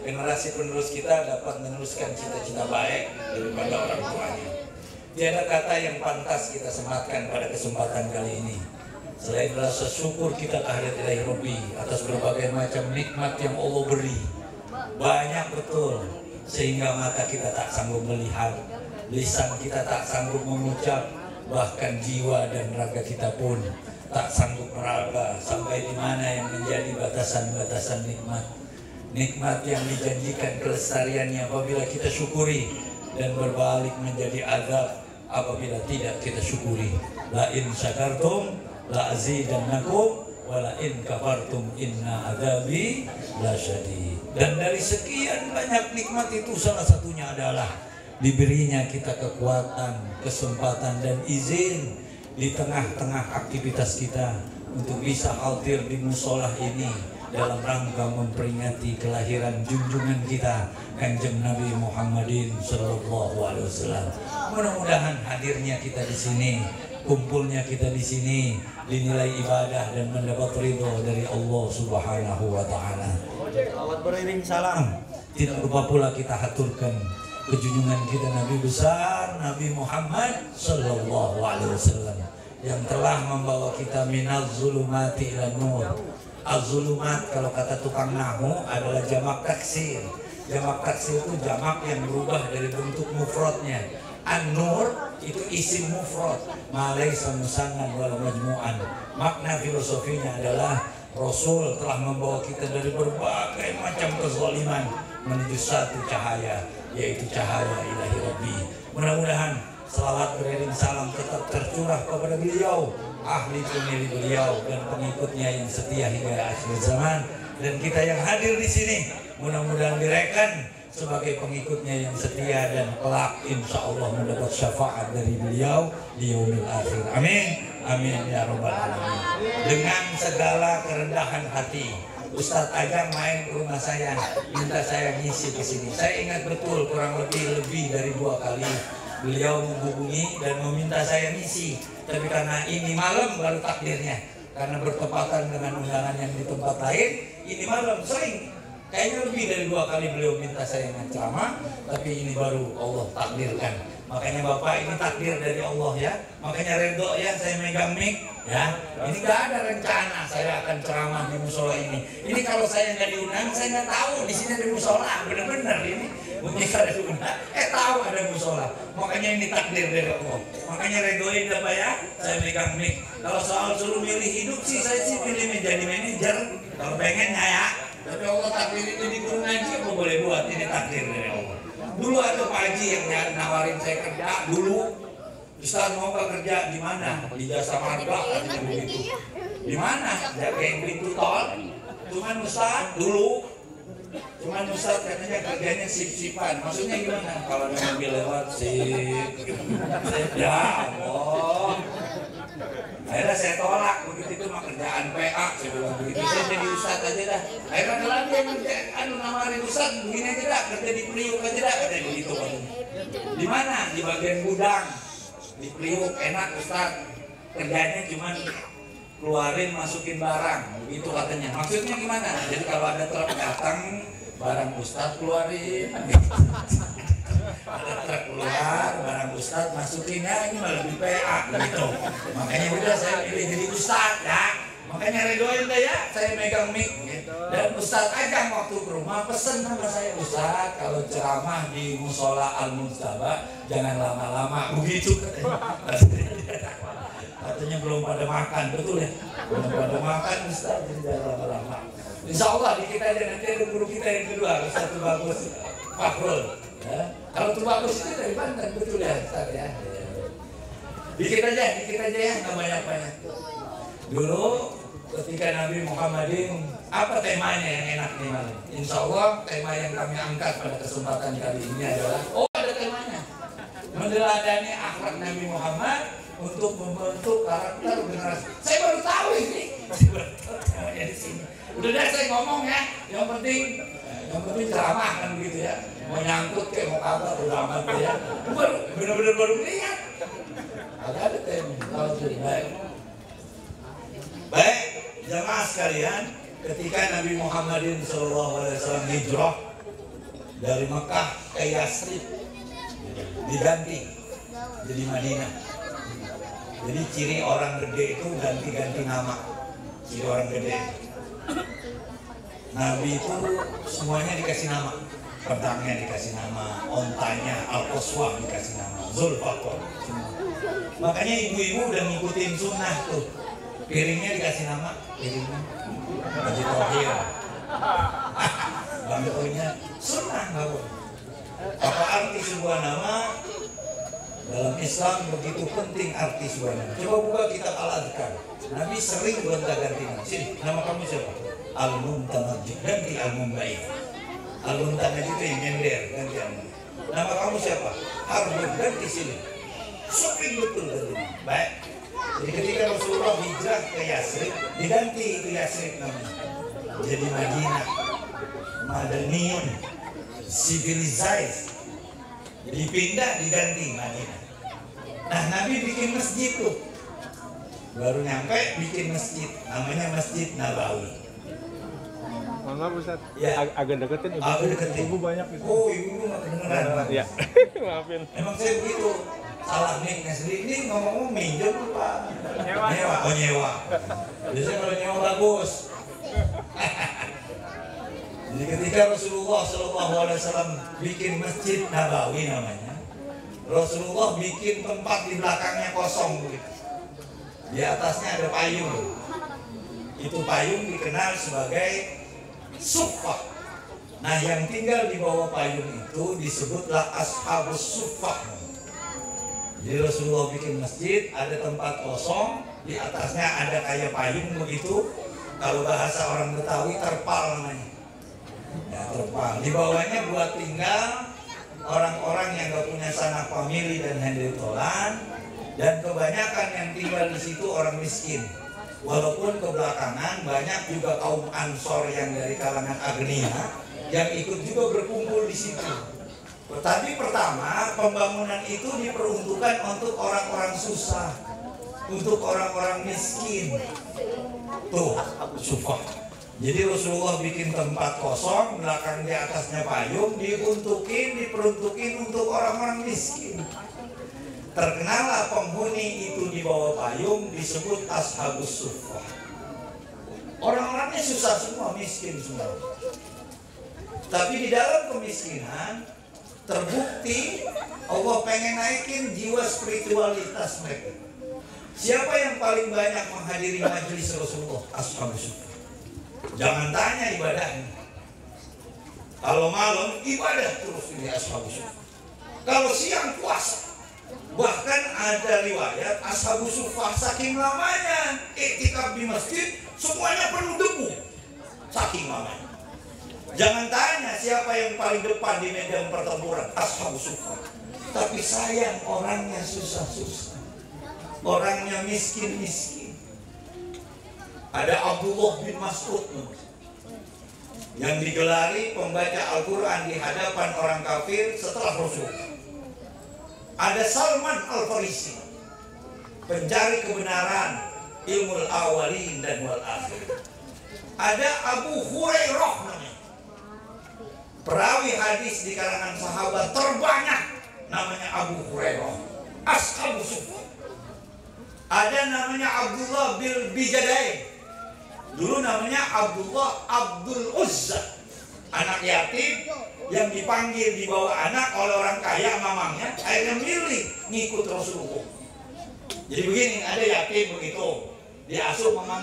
generasi penerus kita dapat meneruskan cita-cita baik daripada orang tuanya. Tiada kata yang pantas kita sematkan pada kesempatan kali ini selain rasa syukur kita kehadirat Ilahi Rabbi atas berbagai macam nikmat yang Allah beri. Banyak betul, sehingga mata kita tak sanggup melihat, lisan kita tak sanggup mengucap, bahkan jiwa dan raga kita pun tak sanggup meraba sampai di mana yang menjadi batasan-batasan nikmat yang dijanjikan kelestariannya apabila kita syukuri, dan berbalik menjadi azab apabila tidak kita syukuri. La in syakartum la azidannakum wa la in kafartum inna adzabi lasyadid. Dan dari sekian banyak nikmat itu salah satunya adalah diberinya kita kekuatan, kesempatan dan izin di tengah-tengah aktivitas kita untuk bisa hadir di musolah ini dalam rangka memperingati kelahiran junjungan kita Kanjeng Nabi Muhammadin Sallallahu Alaihi Wasallam. Mudah-mudahan hadirnya kita di sini, kumpulnya kita di sini dinilai ibadah dan mendapat ridho dari Allah Subhanahu Wa Taala. Awat beriring salam. Tidak lupa pula kita haturkan kejunjungan kita Nabi besar Nabi Muhammad Sallallahu Alaihi Wasallam yang telah membawa kita minaz zulumati ila nur. Az-zulumat kalau kata tukang nahu adalah jamak taksir. Jamak taksir itu jamak yang berubah dari bentuk mufradnya. An-nur itu isim mufrad, malaysa musannan wala majmu'an. Makna filosofinya adalah Rasul telah membawa kita dari berbagai macam kezaliman menuju satu cahaya, yaitu cahaya ilahi Rabbi. Mudah-mudahan salawat beriring salam tetap tercurah kepada beliau, ahli pemilih beliau dan pengikutnya yang setia hingga akhir zaman. Dan kita yang hadir di sini mudah-mudahan direken sebagai pengikutnya yang setia dan kelak insya Allah mendapat syafaat dari beliau di yaumil akhir. Amin. Amin ya robbal alamin. Dengan segala kerendahan hati, Ustadz Ajang main ke rumah saya, minta saya ngisi ke sini. Saya ingat betul kurang lebih dari 2 kali beliau menghubungi dan meminta saya ngisi. Tapi karena ini malam baru takdirnya, karena bertepatan dengan undangan yang di tempat lain, ini malam sering. Kayaknya lebih dari 2 kali beliau minta saya ceramah, tapi ini baru Allah takdirkan. Makanya Bapak ini takdir dari Allah ya. Makanya redo ya saya megang mic ya. Ini nggak ada rencana saya akan ceramah di musola ini. Ini kalau saya nggak diundang, saya nggak tahu di sini ada musola. Bener-bener ini mungkin ada diundang. Tahu ada musola. Makanya ini takdir dari Allah. Makanya redoin Bapak ya. Saya megang mic. Kalau soal suruh milih hidup sih, saya sih pilih menjadi manajer. Kalau pengennya ya. Tapi Allah takdir itu di guru ngaji apa boleh buat, ini takdir dari Allah. Dulu ada Pak Haji yang nawarin saya kerja dulu. Ustaz mau gak kerja di mana? Di Jasa Marga katanya begitu. Di mana? Jagain pintu tol. Cuman Ustaz dulu. Cuman Ustaz katanya kerjanya sip-sipan. Maksudnya gimana? Kalau ada mobil lewat sip. Ya Allah. Akhirnya saya tolak, begitu itu mah kerjaan PA, saya bilang begitu. Saya jadi Ustadz aja dah. Akhirnya ada lagi yang nawarin Ustadz, begini aja dah, kerja di Priuk aja dah, katanya begitu. Di mana? Di bagian gudang, di Priuk, enak Ustadz. Kerjanya cuma keluarin, masukin barang, begitu katanya. Maksudnya gimana? Jadi kalau ada truk datang, barang Ustadz keluarin. Ada truk keluar, barang Ustadz masukin, ya ini malah lebih PA gitu. Makanya udah saya pilih jadi Ustadz ya. Makanya redoin deh ya, saya megang mic gitu. Dan Ustadz Ajang waktu ke rumah pesen sama saya, Ustadz kalau ceramah di musola Al-Mujtaba jangan lama-lama, begitu katanya. Katanya belum pada makan, betul ya? Belum pada makan Ustadz, jadi jangan lama-lama. Insya Allah di kita aja nanti ada guru kita yang kedua, Ustadz Bagus Fakrul. Ya. Kalau tuh bagus itu dari Banten, betul ya Ustaz ya. Dikit aja ya, nggak banyak-banyak. Dulu ketika Nabi Muhammadin, apa temanya yang enak nih malam? Insya Allah tema yang kami angkat pada kesempatan kali ini adalah, ada temanya, meneladani akhlak Nabi Muhammad untuk membentuk karakter generasi. Saya baru tahu ini, temanya di sini. Udah deh saya ngomong ya, yang penting ceramah kan begitu ya. Mau nyangkut kayak mau kabar udah amat ya. Bener-bener baru lihat. Ada tema. Kalau baik, jamaah sekalian, ketika Nabi Muhammadin SAW hijrah dari Mekah ke Yasrib, diganti jadi Madinah. Jadi ciri orang gede itu ganti-ganti nama. Ciri orang gede. Nabi itu semuanya dikasih nama. Pedangnya dikasih nama, ontanya Al-Qaswah dikasih nama, Zulfaqar. Makanya ibu-ibu udah ngikutin sunnah tuh. Piringnya dikasih nama, piringnya Haji Tohir. Bangkonya sunnah nggak. Apa arti sebuah nama? Dalam Islam begitu penting arti sebuah nama. Coba buka kitab Al-Adhkar. Nabi sering gonta-ganti nama. Sini, nama kamu siapa? Al-Muntamajid, ganti Al-Mumbai. Al-Muntamajid itu yang nyender, ganti nama. Nama kamu siapa? Harbun, ganti sini. Sopin betul ganti. Baik. Jadi ketika Rasulullah hijrah ke Yasrib, diganti ke Yasrib namanya. Jadi Madinah, Madaniyun, civilized. Dipindah, diganti Madinah. Nah, Nabi bikin masjid tuh. Baru nyampe bikin masjid, namanya Masjid Nabawi. Maaf Ustaz, ya. agak deketin ibu. Agak deketin. Ibu banyak itu. Oh, ibu nggak kedengeran. Ya, maafin. Emang saya begitu. Salah nih, ini ngomong minjem apa? Nyewa. Oh nyewa. Biasanya kalau nyewa bagus. Jadi ketika Rasulullah SAW bikin Masjid Nabawi namanya, Rasulullah bikin tempat di belakangnya kosong begitu. Di atasnya ada payung. Itu payung dikenal sebagai suffah. Nah, yang tinggal di bawah payung itu disebutlah ashabus suffah. Jadi Rasulullah bikin masjid, ada tempat kosong, di atasnya ada kayak payung begitu. Kalau bahasa orang Betawi terpal namanya. Ya, terpal. Di bawahnya buat tinggal orang-orang yang gak punya sanak famili dan handetolan, dan kebanyakan yang tinggal di situ orang miskin. Walaupun kebelakangan banyak juga kaum Ansor yang dari kalangan Agnia yang ikut juga berkumpul di situ. Tapi pertama, pembangunan itu diperuntukkan untuk orang-orang susah, untuk orang-orang miskin. Tuh, suffah. Jadi Rasulullah bikin tempat kosong, belakang di atasnya payung, diperuntukin untuk orang-orang miskin. Terkenallah penghuni itu di bawah payung disebut ashabus suffah. Orang-orangnya susah semua, miskin semua. Tapi di dalam kemiskinan terbukti Allah pengen naikin jiwa spiritualitas mereka. Siapa yang paling banyak menghadiri majelis Rasulullah? Ashabus suffah. Jangan tanya ibadahnya. Kalau malam ibadah terus ini ashabus suffah. Kalau siang puasa. Bahkan ada riwayat ashabus suffah saking lamanya iktikaf di masjid semuanya penuh debu. Saking lamanya. Jangan tanya siapa yang paling depan di medan pertempuran, ashabus suffah. Tapi sayang orangnya susah-susah. Orangnya miskin-miskin. Ada Abdullah bin Mas'ud yang digelari pembaca Al-Quran di hadapan orang kafir setelah Rasul. Ada Salman Al-Farisi, pencari kebenaran, ilmu awalin dan wal akhir. Ada Abu Hurairah namanya, perawi hadis di kalangan sahabat terbanyak, namanya Abu Hurairah, ashabus suffah. Ada namanya Abdullah bin Bijadain, dulu namanya Abdullah Abdul Uzza, anak yatim yang dipanggil dibawa anak oleh orang kaya mamangnya, akhirnya milih ngikut Rasulullah. Jadi begini, ada yatim begitu, diasuh sama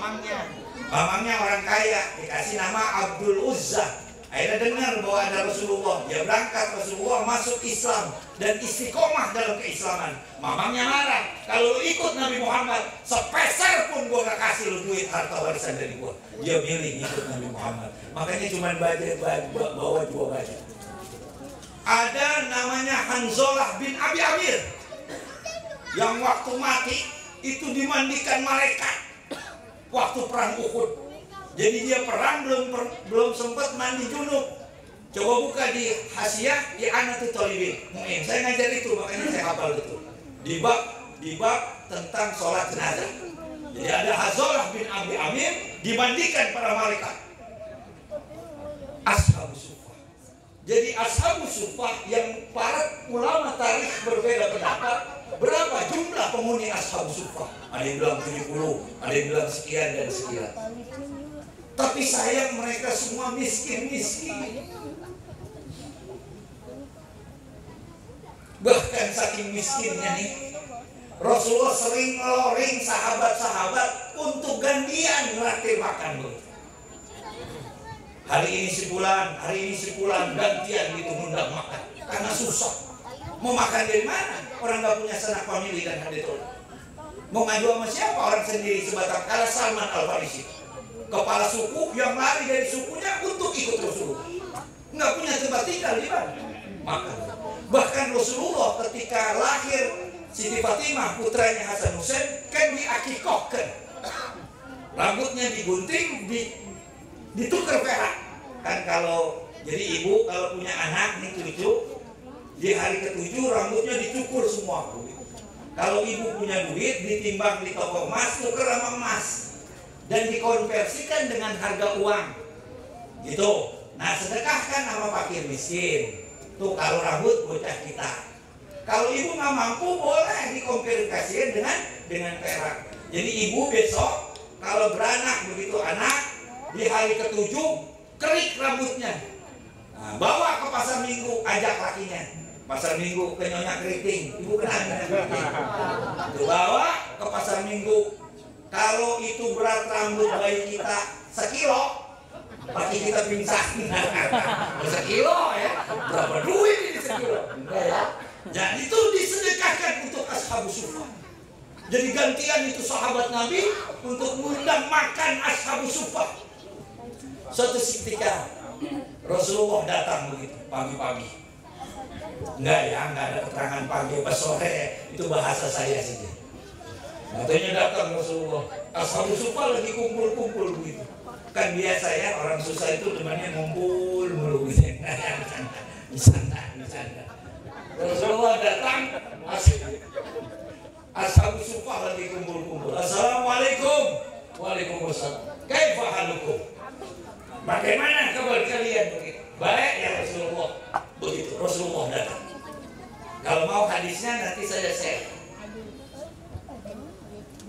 mamangnya orang kaya, dikasih nama Abdul Uzza. Akhirnya dengar bahwa ada Rasulullah, dia berangkat, Rasulullah masuk Islam dan istiqomah dalam keislaman. Mamangnya marah, kalau lu ikut Nabi Muhammad, sepeser pun gua gak kasih lu duit harta warisan dari gua. Dia milih ikut Nabi Muhammad, makanya cuma bawa dua baju. Ada namanya Hanzalah bin Abi Amir, yang waktu mati itu dimandikan malaikat waktu perang Uhud. Jadi dia perang belum sempat mandi junub. Coba buka di Hasyiah di Anatul Talibin. Saya ngajar itu, makanya saya hafal itu. Di bab tentang sholat jenazah. Jadi ada Hanzalah bin Abi Amir dimandikan para malaikat. Ashabus suffah. Jadi ashabus suffah yang para ulama tarikh berbeda pendapat berapa jumlah penghuni ashabus suffah. Ada yang bilang 70, ada yang bilang sekian dan sekian. Tapi sayang mereka semua miskin-miskin. Bahkan saking miskinnya nih, Rasulullah sering ngeloring sahabat-sahabat untuk gantian ngeraktir makan. Hari ini si fulan gantian gitu ngundang makan. Karena susah. Mau makan dari mana? Orang gak punya sanak famili dan hadithul. Mau ngadu sama siapa? Orang sendiri sebatang kala. Salman Al-Farisi, kepala suku yang lari dari sukunya untuk ikut Rasulullah. Nggak punya tempat tinggal di mana? Makan. Bahkan Rasulullah ketika lahir Siti Fatimah putranya Hasan Hussein kan diakikohkan. Rambutnya digunting, ditukar perak. Kan kalau jadi ibu kalau punya anak nih cucu, di hari ke-7 rambutnya dicukur semua. Kalau ibu punya duit ditimbang di toko emas, tukar sama emas dan dikonversikan dengan harga uang gitu. Nah, sedekahkan sama fakir miskin tuh kalau rambut bocah kita. Kalau ibu nggak mampu boleh dikonversikan dengan perak. Jadi ibu besok kalau beranak begitu anak di hari ke-7 kerik rambutnya, nah, bawa ke pasar minggu, ajak lakinya pasar minggu ke Nyonya Keriting, ibu kenal keriting. Bawa ke pasar minggu. Kalau itu berat rambut bayi kita 1 kilo, pagi kita pingsan. 1 kilo ya, berapa duit ini 1 kilo? Enggak ya. Jadi itu disedekahkan untuk ashabus suffah. Jadi gantian itu sahabat Nabi untuk mengundang makan ashabus suffah. Suatu ketika Rasulullah datang begitu pagi-pagi. Enggak ya, enggak ada keterangan pagi apa sore, itu bahasa saya saja. Katanya datang Rasulullah, ashabus suffah lagi kumpul-kumpul begitu. Kan biasa ya, orang susah itu temannya ngumpul mulu gitu. Bercanda. Rasulullah datang, ashabus suffah lagi kumpul-kumpul. Assalamualaikum. Waalaikumsalam. Kaifa halukum? Bagaimana kabar kalian begitu? Baik ya Rasulullah. Begitu Rasulullah datang. Kalau mau hadisnya nanti saya share.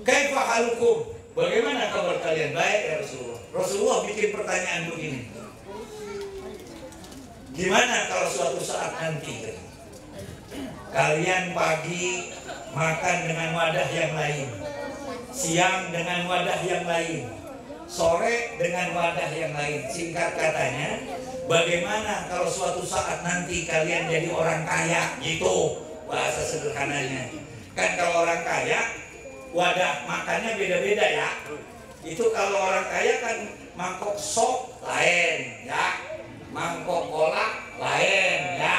Kaifa halukum? Bagaimana kabar kalian? Baik ya Rasulullah. Rasulullah bikin pertanyaan begini. Gimana kalau suatu saat nanti kalian pagi makan dengan wadah yang lain, siang dengan wadah yang lain, sore dengan wadah yang lain. Singkat katanya, bagaimana kalau suatu saat nanti kalian jadi orang kaya, gitu bahasa sederhananya. Kan kalau orang kaya wadah makannya beda-beda ya. Itu kalau orang kaya kan mangkok sop lain ya, mangkok kolak lain ya,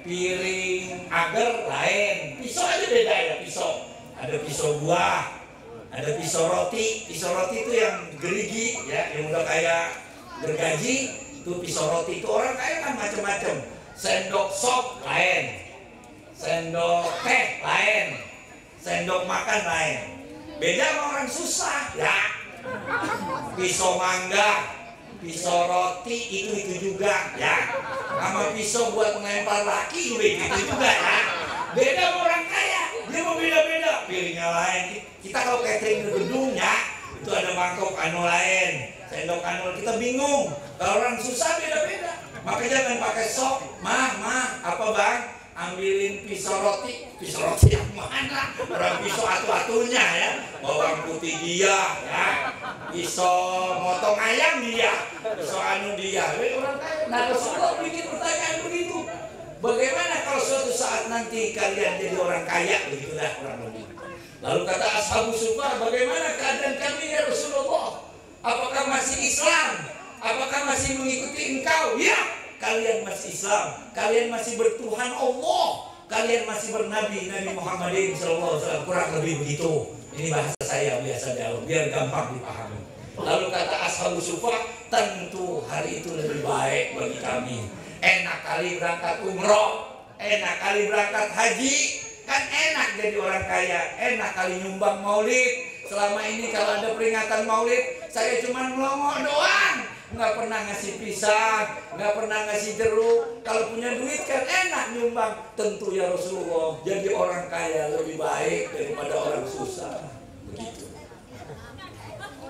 piring agar lain, pisau aja beda ya pisau. Ada pisau buah, ada pisau roti. Pisau roti itu yang gerigi ya, yang udah kayak gergaji. Itu pisau roti. Itu orang kaya kan macam-macam. Sendok sop lain, sendok teh lain, sendok makan lain. Beda sama orang susah ya. Pisau mangga, pisau roti itu juga ya. Sama pisau buat melempar laki itu juga ya. Beda sama orang kaya, dia mau beda-beda. Piringnya lain. Kita kalau catering di gedung ya, itu ada mangkok anu lain, sendok anu, kita bingung. Kalau orang susah beda-beda. Makanya jangan pakai sok. Mah, apa bang? Ambilin pisau roti yang mana? Orang pisau atu-atunya ya, bawang putih dia ya, pisau motong ayam dia, pisau anu dia. Orang kaya. Nah Rasulullah bikin pertanyaan begitu. Bagaimana kalau suatu saat nanti kalian jadi orang kaya? Begitulah kurang lebih. Lalu kata ashabus suffah, bagaimana keadaan kami ya Rasulullah? Apakah masih Islam? Apakah masih mengikuti engkau? Ya. Kalian masih Islam, kalian masih bertuhan Allah, kalian masih bernabi Nabi Muhammadin SAW, kurang lebih begitu. Ini bahasa saya biasa jauh, biar gampang dipahami. Lalu kata ashabus suffah, tentu hari itu lebih baik bagi kami. Enak kali berangkat umroh, enak kali berangkat haji, kan enak jadi orang kaya, enak kali nyumbang maulid. Selama ini kalau ada peringatan maulid, saya cuma melongo doang. Nggak pernah ngasih pisang, nggak pernah ngasih jeruk. Kalau punya duit kan enak nyumbang. Tentu ya Rasulullah, jadi orang kaya lebih baik daripada orang susah. Begitu.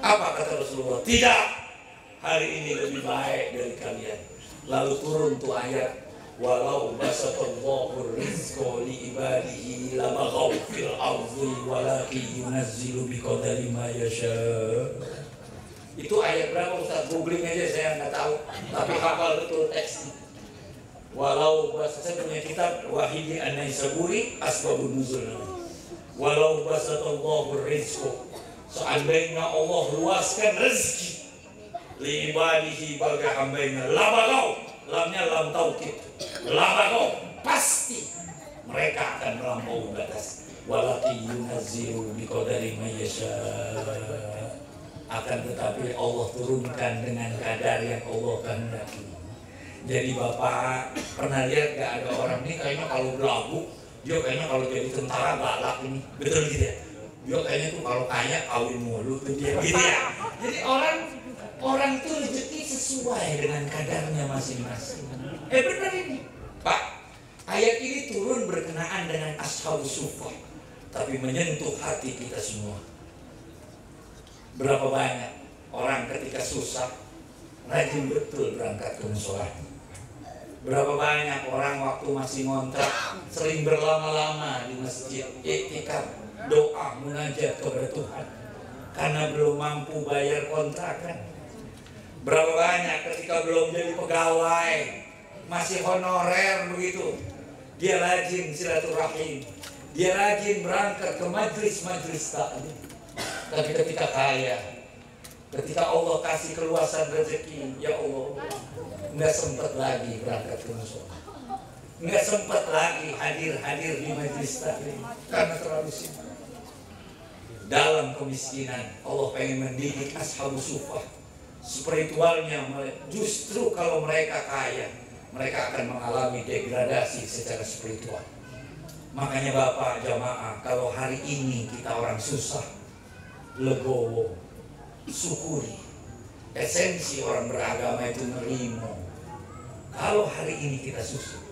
Apa kata Rasulullah? Tidak, hari ini lebih baik dari kalian. Lalu turun tuh ayat, walau basatallahu rizqa li ibadihi labaghaw fil ardi walakin yunazzilu biqadari ma yasha. Itu ayat berapa Ustaz? Googling aja, saya nggak tahu, tapi hafal betul teksnya. Walau saya punya kitab Wahidi An-Naisaburi Asbabun Nuzul. Walau basatallahu rizqa, seandainya Allah luaskan rezeki li ibadihi bagi hambanya, labaghaw, lamnya lam taukid, labaghaw, pasti mereka akan melampaui batas. Walakin yunazzilu biqadari ma yasha. Akan tetapi Allah turunkan dengan kadar yang Allah kehendaki. Jadi Bapak pernah lihat gak ada orang ini kayaknya kalau belagu, dia kayaknya kalau jadi tentara galak ini, betul gitu ya? Dia kayaknya tuh kalau kaya kawin mulu tuh dia gitu ya. Jadi orang tuh rezeki sesuai dengan kadarnya masing-masing. Benar ini Pak, ayat ini turun berkenaan dengan ashabus suffah, tapi menyentuh hati kita semua. Berapa banyak orang ketika susah rajin betul berangkat ke mushola. Berapa banyak orang waktu masih ngontrak sering berlama-lama di masjid, iktikaf, doa, munajat kepada Tuhan karena belum mampu bayar kontrakan. Berapa banyak ketika belum jadi pegawai, masih honorer begitu, dia rajin silaturahim, dia rajin berangkat ke majlis-majlis taklim. Tapi ketika kaya, ketika Allah kasih keluasan rezeki, ya Allah, nggak sempat lagi berangkat ke musola, nggak sempat lagi hadir di majlis taklim karena terlalu sibuk. Dalam kemiskinan, Allah pengen mendidik ashabus suffah. Spiritualnya justru kalau mereka kaya, mereka akan mengalami degradasi secara spiritual. Makanya Bapak jamaah, kalau hari ini kita orang susah, legowo, syukuri. Esensi orang beragama itu nerimo. Kalau hari ini kita susah,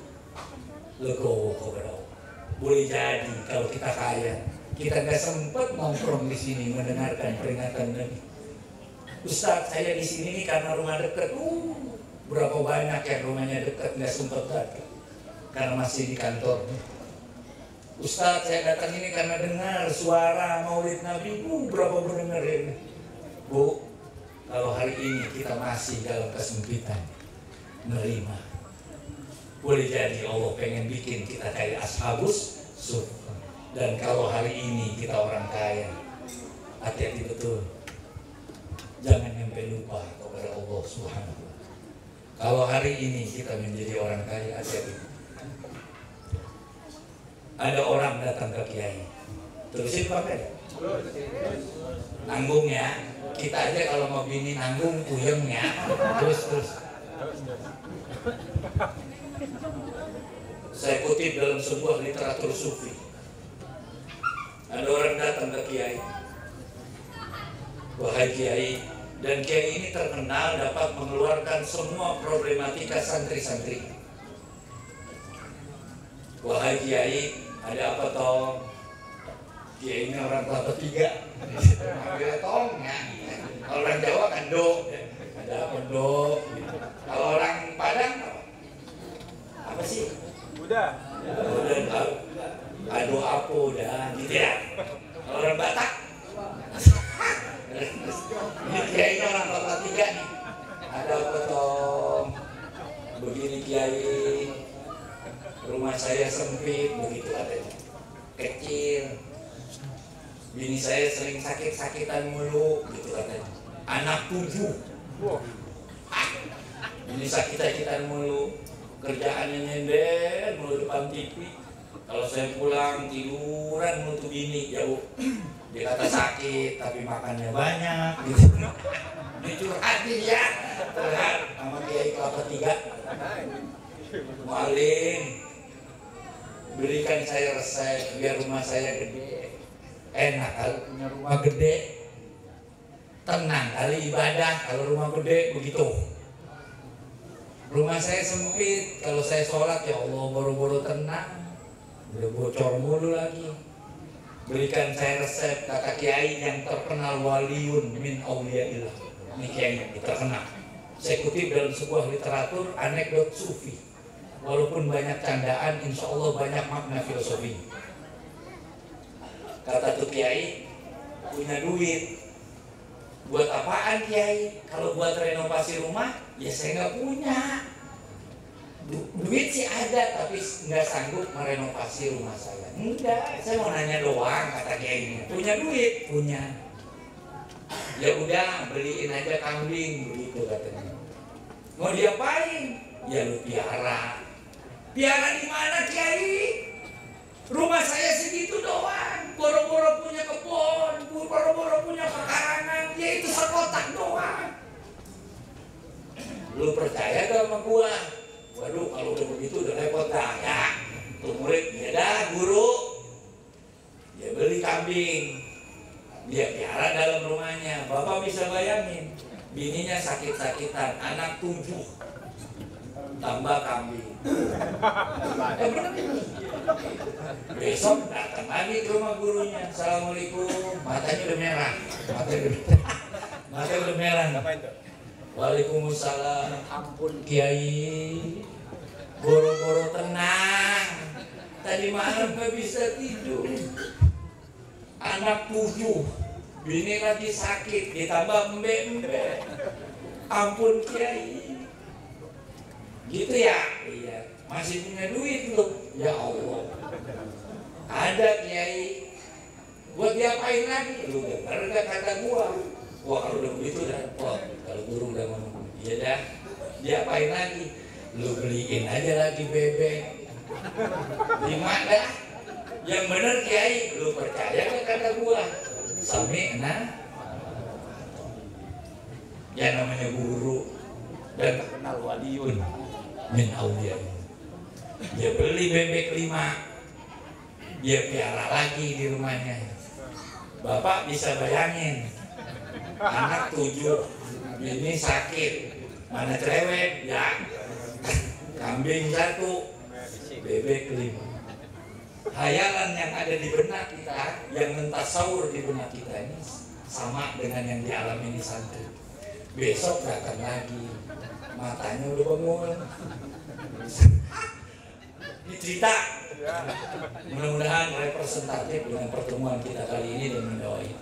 legowo kepada Allah. Boleh jadi kalau kita kaya, kita nggak sempat nongkrong di sini mendengarkan peringatan Nabi. Ustaz, saya di sini nih karena rumah dekat. Berapa banyak yang rumahnya dekat nggak sempat datang karena masih di kantor. Ustaz, saya datang ini karena dengar suara Maulid Nabi. Berapa mendengar ini? Bu, kalau hari ini kita masih dalam kesempitan, menerima. Boleh jadi Allah pengen bikin kita kayak ashabus suffah. Dan kalau hari ini kita orang kaya, hati-hati betul. Jangan sampai lupa kepada Allah Subhanahu wa Ta'ala. Kalau hari ini kita menjadi orang kaya, hati-hati. Ada orang datang ke kiai, terusin pakai nanggung ya. Kita aja kalau mau bini nanggung puyeng ya. Terus. Saya kutip dalam sebuah literatur sufi. Ada orang datang ke kiai. Wahai kiai, dan kiai ini terkenal dapat mengeluarkan semua problematika santri-santri. Wahai kiai, ada apa toh? Kiai ini orang Kelapa Tiga. Ambil tong ya. Kalau orang Jawa kan do. Ada apa do? Kalau orang Padang apa sih? Udah. Udah. Aduh apa udah gitu ya. Kalau orang Batak ini kiai orang Kelapa Tiga nih. Ada apa toh? Begini kiai, rumah saya sempit begitu katanya, kecil. Bini saya sering sakit-sakitan mulu gitu katanya. Anak 7. Bini sakit-sakitan mulu, kerjaannya nyender mulu depan TV. Kalau saya pulang tiduran mulu tuh bini, ya Bu. Dia kata sakit tapi makannya banyak gitu. Ini curhatin ya. Terlihat sama kiai Kelapa Tiga. Mualim, berikan saya resep biar rumah saya gede. Enak kalau punya rumah gede, tenang kali ibadah kalau rumah gede begitu. Rumah saya sempit, kalau saya sholat ya Allah boro-boro tenang, udah bocor mulu lagi. Berikan saya resep kata kiai yang terkenal waliun min auliyaillah. Ini kiai terkenal. Saya kutip dalam sebuah literatur anekdot sufi. Walaupun banyak candaan, insya Allah banyak makna filosofi. Kata tuh kiai, punya duit. Buat apaan kiai? Kalau buat renovasi rumah, ya saya nggak punya. Duit sih ada, tapi nggak sanggup merenovasi rumah saya. Enggak, saya mau nanya doang, kata kiai. Punya duit? Punya. Ya udah, beliin aja kambing, begitu katanya. Mau diapain? Ya lu piara. Piara di mana kiai? Rumah saya segitu doang. Boro-boro punya kebun, boro-boro punya pekarangan, ya itu sekotak doang. Lu percaya gak sama gua? Waduh, kalau udah begitu udah repot dah ya. Tuh murid, ya dah guru. Dia beli kambing. Dia piara dalam rumahnya. Bapak bisa bayangin, bininya sakit-sakitan, anak 7. Tambah kambing. Besok datang lagi ke rumah gurunya. Assalamualaikum. Matanya udah merah. Matanya udah merah. Waalaikumsalam. Ampun kiai. boro-boro tenang. Tadi malam gak bisa tidur. Anak 7, bini lagi sakit, ditambah embe-embe. Ampun Kiai. Gitu ya? Iya. Masih punya duit lu? Ya Allah. Ada Kiai. Buat diapain lagi? Lu denger gak kata gua? Wah kalau udah begitu dah. Wah kalau guru udah ngomong, iya dah. Diapain lagi? Lu beliin aja lagi bebek. 5 dah. Yang bener Kiai, lu percaya gak kata gua? Sami'na. Ya namanya guru dan terkenal waliun min auliya. Dia beli bebek 5, dia piara lagi di rumahnya. Bapak bisa bayangin, anak 7, ini sakit, mana cerewet ya, kambing 1, bebek 5. Hayalan yang ada di benak kita, yang mentasawur di benak kita ini sama dengan yang dialami di santri. Besok datang lagi, matanya udah bengong. Ini cerita. Mudah-mudahan representatif dengan pertemuan kita kali ini dan mendoain.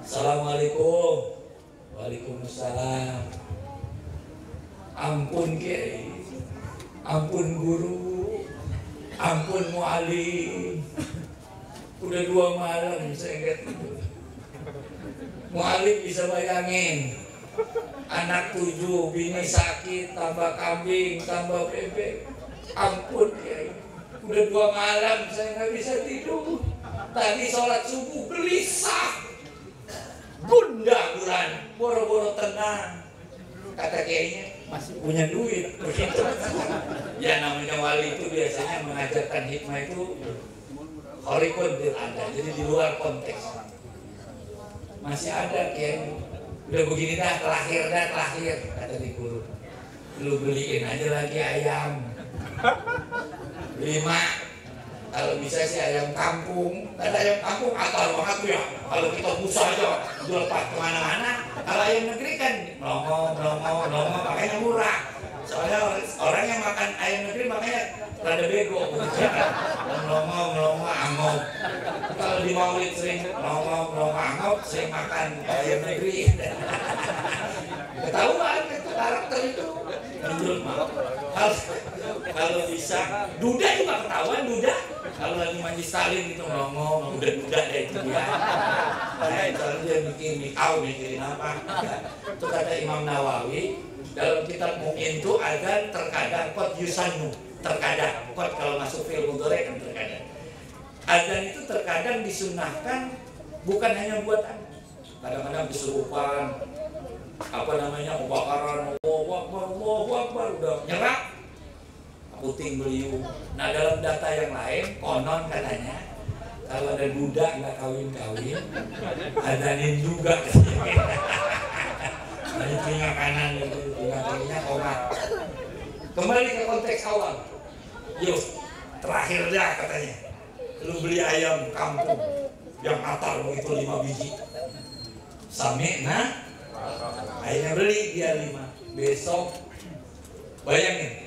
Assalamualaikum. Waalaikumsalam. Ampun Kiai, ampun guru, ampun mu'alim. Udah 2 malam saya nggak tidur. Mu'alim bisa bayangin, anak 7, bini sakit, tambah kambing, tambah bebek. Ampun Kiai, udah 2 malam saya nggak bisa tidur. Tadi sholat subuh gelisah, gundah-gulan, boro-boro tenang. Kata Kiainya masih punya duit begitu. Ya namanya wali itu biasanya mengajarkan hikmah itu khariqun bil ada, jadi di luar konteks. Masih ada Kiai, udah begini dah terakhir kata di guru. Lu beliin aja lagi ayam 5, kalau bisa sih ayam kampung. Ada ayam kampung atau banget tuh ya, kalau kita busa aja jual kemana-mana. Kalau ayam negeri kan melongo, makanya murah. Soalnya orang yang makan ayam negeri makanya rada bego. Melongo, angop. Kalau di maulid sering melongo, angop, sering makan ayam negeri. Ketahuan itu karakter itu. Kalau bisa, duda juga ketahuan duda. Kalau lagi majlis taklim gitu ngomong, duda deh itu dia. Karena itu dia mikirin apa? Itu kata Imam Nawawi dalam kitab Mu'in itu ada terkadang qad yusannu, terkadang qad kalau masuk fi'il mudhari kan terkadang. Azan itu terkadang disunahkan bukan hanya buat kadang-kadang kesurupan, apa namanya kebakaran, Allahu Akbar udah nyerap puting beliung. Nah dalam data yang lain konon katanya kalau ada duda nggak kawin azanin juga. Dari telinga kanan itu telinga komat. Kembali ke konteks awal. Yuk terakhir dah katanya. Lu beli ayam kampung yang atar begitu 5 biji. Sami'na. Akhirnya beli dia 5. Besok bayangin,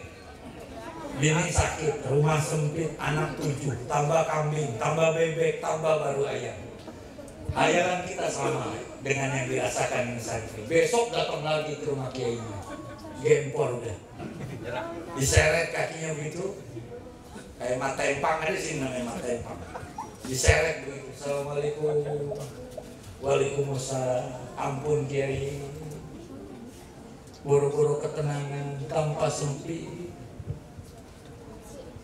bini sakit, rumah sempit, anak 7, tambah kambing, tambah bebek, tambah baru ayam. Hayalan kita sama dengan yang dirasakan yang santri. Besok datang lagi ke rumah kiainya, gempor udah, diseret kakinya begitu, kayak mata empang, ada sih namanya mata empang, diseret begitu. Assalamualaikum. Waalaikumsalam. Ampun Kiai, boro-boro ketenangan tanpa sempit.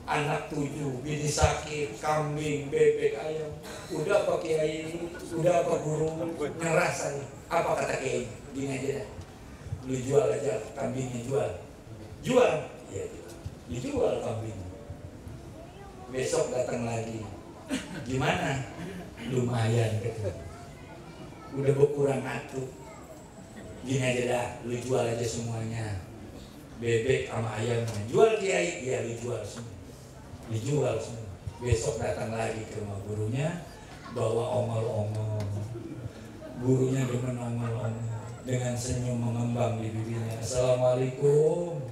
Anak 7, bini sakit, kambing, bebek, ayam. Udah apa Kiai? Udah apa guru? Ngeras saya. Apa kata Kiai? Gini aja, lu jual aja kambingnya, jual. Iya, dijual kambingnya. Besok datang lagi. Gimana? Lumayan gitu. Udah berkurang atuh. Gini aja dah, lu jual aja semuanya. Bebek sama ayamnya. Jual Kiai? Iya, lu jual semua. Dijual semua. Besok datang lagi ke rumah gurunya, bawa ongol-ongol. Gurunya demen ongol-ongol dengan senyum mengembang di bibirnya. Assalamualaikum.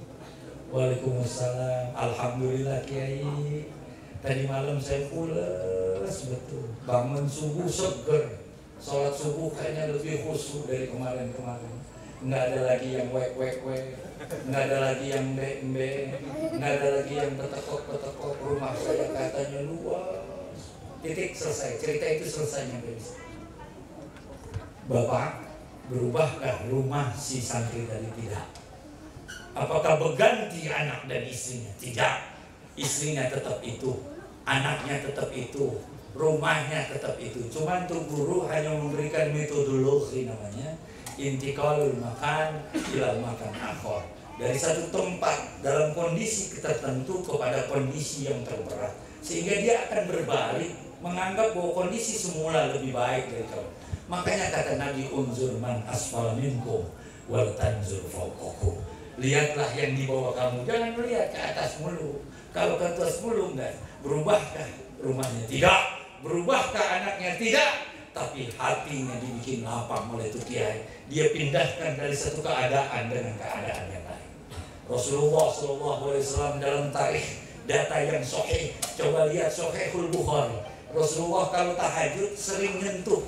Waalaikumsalam. Alhamdulillah Kiai. Tadi malam saya pulas betul. Bangun subuh seger. Sholat subuh kayaknya lebih khusyuk dari kemarin-kemarin. Nggak ada lagi yang wek, nggak ada lagi yang embe, nggak ada lagi yang petekok. Rumah saya katanya luas. Titik, selesai. Cerita itu selesai nyampe di sana. Bapak, berubahkah rumah si santri tadi? Tidak. Apakah berganti anak dan istrinya? Tidak. Istrinya tetap itu, anaknya tetap itu, rumahnya tetap itu. Cuma untuk guru hanya memberikan metodologi namanya intiqalul makan ila makan akhar, dari satu tempat dalam kondisi tertentu kepada kondisi yang terberat, sehingga dia akan berbalik menganggap bahwa kondisi semula lebih baik dari kamu. Makanya kata Nabi, unzur man asfala minkum wal tanzur fawqakum. Lihatlah yang di bawah kamu, jangan melihat ke atas mulu. Kalau ke atas mulu enggak. Berubahkah rumahnya? Tidak. Berubahkah anaknya? Tidak. Tapi hatinya dibikin lapang oleh itu kiai. Dia pindahkan dari satu keadaan dengan keadaan yang lain. Rasulullah SAW dalam tarikh data yang sahih, coba lihat Sahihul Bukhari. Rasulullah kalau tahajud sering nyentuh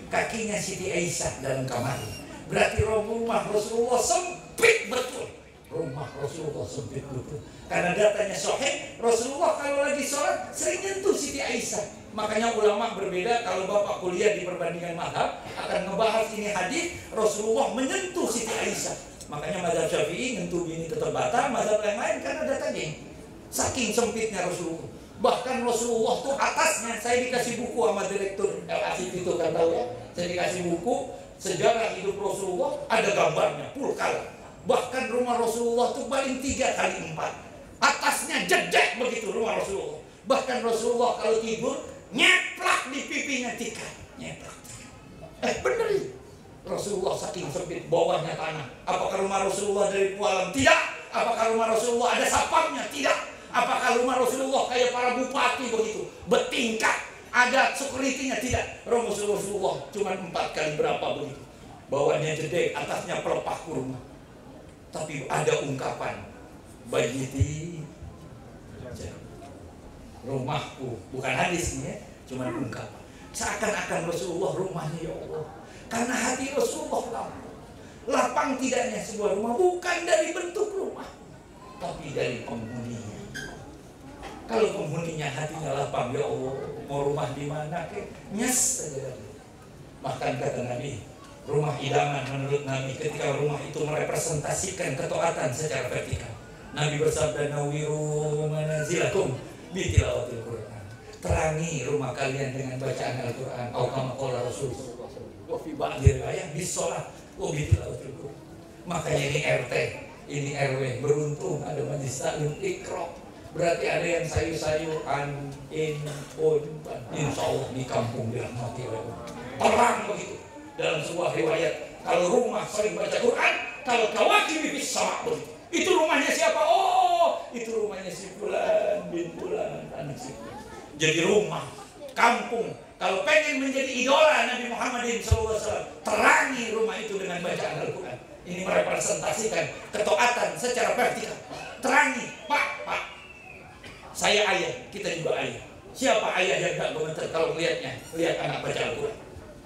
kakinya Siti Aisyah dalam kamar. Berarti rumah Rasulullah sempit betul. Rumah Rasulullah sempit betul. Karena datanya sahih, Rasulullah kalau lagi sholat sering nyentuh Siti Aisyah. Makanya ulama berbeda. Kalau bapak kuliah di perbandingan mazhab akan ngebahas ini hadis Rasulullah menyentuh Siti Aisyah. Makanya mazhab Syafi'i nyentuh bini tetap batal, mazhab yang lain karena datanya saking sempitnya Rasulullah. Bahkan Rasulullah tuh atasnya, saya dikasih buku sama direktur LASIP itu kan tahu ya. Saya dikasih buku sejarah hidup Rasulullah, ada gambarnya full color. Bahkan rumah Rasulullah tuh paling 3x4. Atasnya jedek begitu rumah Rasulullah. Bahkan Rasulullah kalau tidur nyeplak di pipinya tikar, nyeplak. Bener ya? Rasulullah saking sempit, bawahnya tanah. Apakah rumah Rasulullah dari pualam? Tidak. Apakah rumah Rasulullah ada sapamnya? Tidak. Apakah rumah Rasulullah kayak para bupati begitu, bertingkat, ada security-nya? Tidak. Rumah Rasulullah cuma 4 kali berapa begitu. Bawahnya jedek, atasnya pelepah kurma. Tapi ada ungkapan, bayti rumahku, bukan hadis ya, cuma ungkapan. Seakan-akan Rasulullah rumahnya ya Allah. Karena hati Rasulullah lapang tidaknya sebuah rumah bukan dari bentuk rumah, tapi dari penghuninya. Kalau penghuninya hatinya lapang, ya Allah, mau rumah di mana ke? Nyes saja. Bahkan kata Nabi, rumah idaman menurut Nabi ketika rumah itu merepresentasikan ketaatan secara vertikal. Nabi bersabda, nawiru manazilakum bitilawatil Quran. Terangi rumah kalian dengan bacaan Al-Quran. Atau kama qala Rasulullah. Wa fi ba'di riwayat bisolat wa bitilawatil Quran. Makanya ini RT, ini RW, beruntung ada majlis taklim Iqra. Berarti ada yang sayur-sayur insya Allah di kampung dirahmati oleh Allah. Terang begitu. Dalam sebuah riwayat, kalau rumah sering baca Quran, kalau kawakib bis sama begitu. Itu rumahnya siapa? Oh, itu rumahnya si Fulan bin Fulan, anak si Fulan. Jadi rumah, kampung. Kalau pengen menjadi idola Nabi Muhammad SAW, terangi rumah itu dengan bacaan Al-Quran. Ini merepresentasikan ketaatan secara vertikal. Terangi, Pak. Saya ayah, kita juga ayah. Siapa ayah yang gak gemeter kalau melihatnya, lihat anak baca Al-Quran?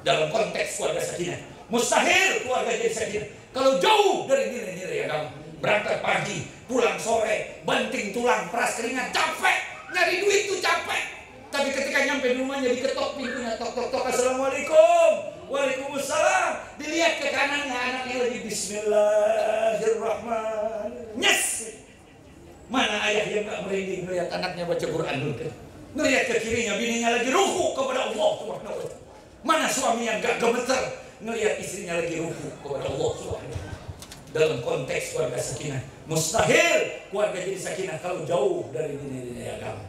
Dalam konteks keluarga sakinah, mustahil keluarga jadi sakinah kalau jauh dari nilai-nilai agama. Berangkat pagi, pulang sore, banting tulang, peras keringat, capek. Nyari duit itu capek. Tapi ketika nyampe di rumahnya diketok pintunya, tok, assalamualaikum, waalaikumsalam. Dilihat ke kanannya, anaknya lagi bismillahirrahmanirrahim. Yes. Mana ayah yang gak merinding melihat anaknya baca Quran dulu? Melihat ke kirinya, bininya lagi ruku kepada Allah Subhanahu wa ta'ala. Mana suami yang gak gemeter melihat istrinya lagi ruku kepada Allah Subhanahu wa ta'ala. Dalam konteks keluarga sakinah, mustahil keluarga jadi sakinah kalau jauh dari nilai-nilai agama.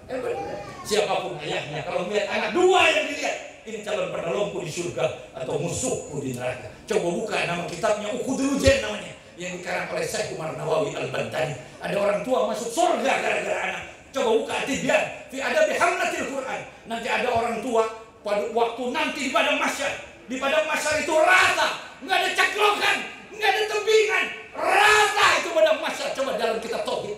Siapapun ayahnya, kalau melihat anak dua yang dilihat, ini calon penolongku di surga atau musuhku di neraka. Coba buka nama kitabnya Uqudul Jan namanya, yang dikarang oleh Syekh Umar Nawawi Al-Bantani. Ada orang tua masuk surga gara-gara anak. Coba buka At-Tibyan fi Adabi Hamlatil Quran. Nanti ada orang tua pada waktu nanti di padang mahsyar. Di padang mahsyar itu rata, nggak ada caklokan, nggak ada tebingan, rata itu padang mahsyar. Coba dalam kitab tauhid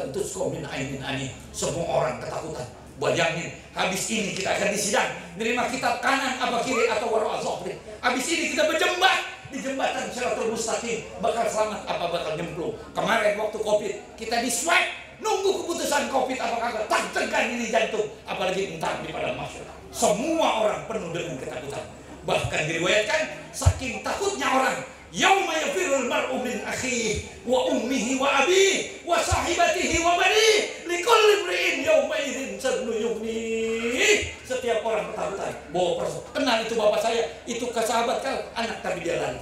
ketakutan. Tusqa min ainin ani. Semua orang ketakutan. Bayangin, habis ini kita akan disidang, nerima kitab kanan apa kiri atau wara azhri. Habis ini kita berjembat di jembatan Shiratul Mustaqim, bakal selamat apa bakal nyemplung. Kemarin waktu Covid kita di swab, nunggu keputusan Covid apa kagak, tak tegan ini jantung, apalagi entar di padang mahsyar. Semua orang penuh dengan ketakutan. Bahkan diriwayatkan saking takutnya orang, yauma yafirul mar'u min akhihi wa ummihi wa abihi wa sahibatihi wa banihi likulli imri'in yauma idzin sha'nu yughnihi. Setiap orang ketakutan. Bawa perso. Kenal itu bapak saya, itu ke sahabat kan, anak tapi dia lari.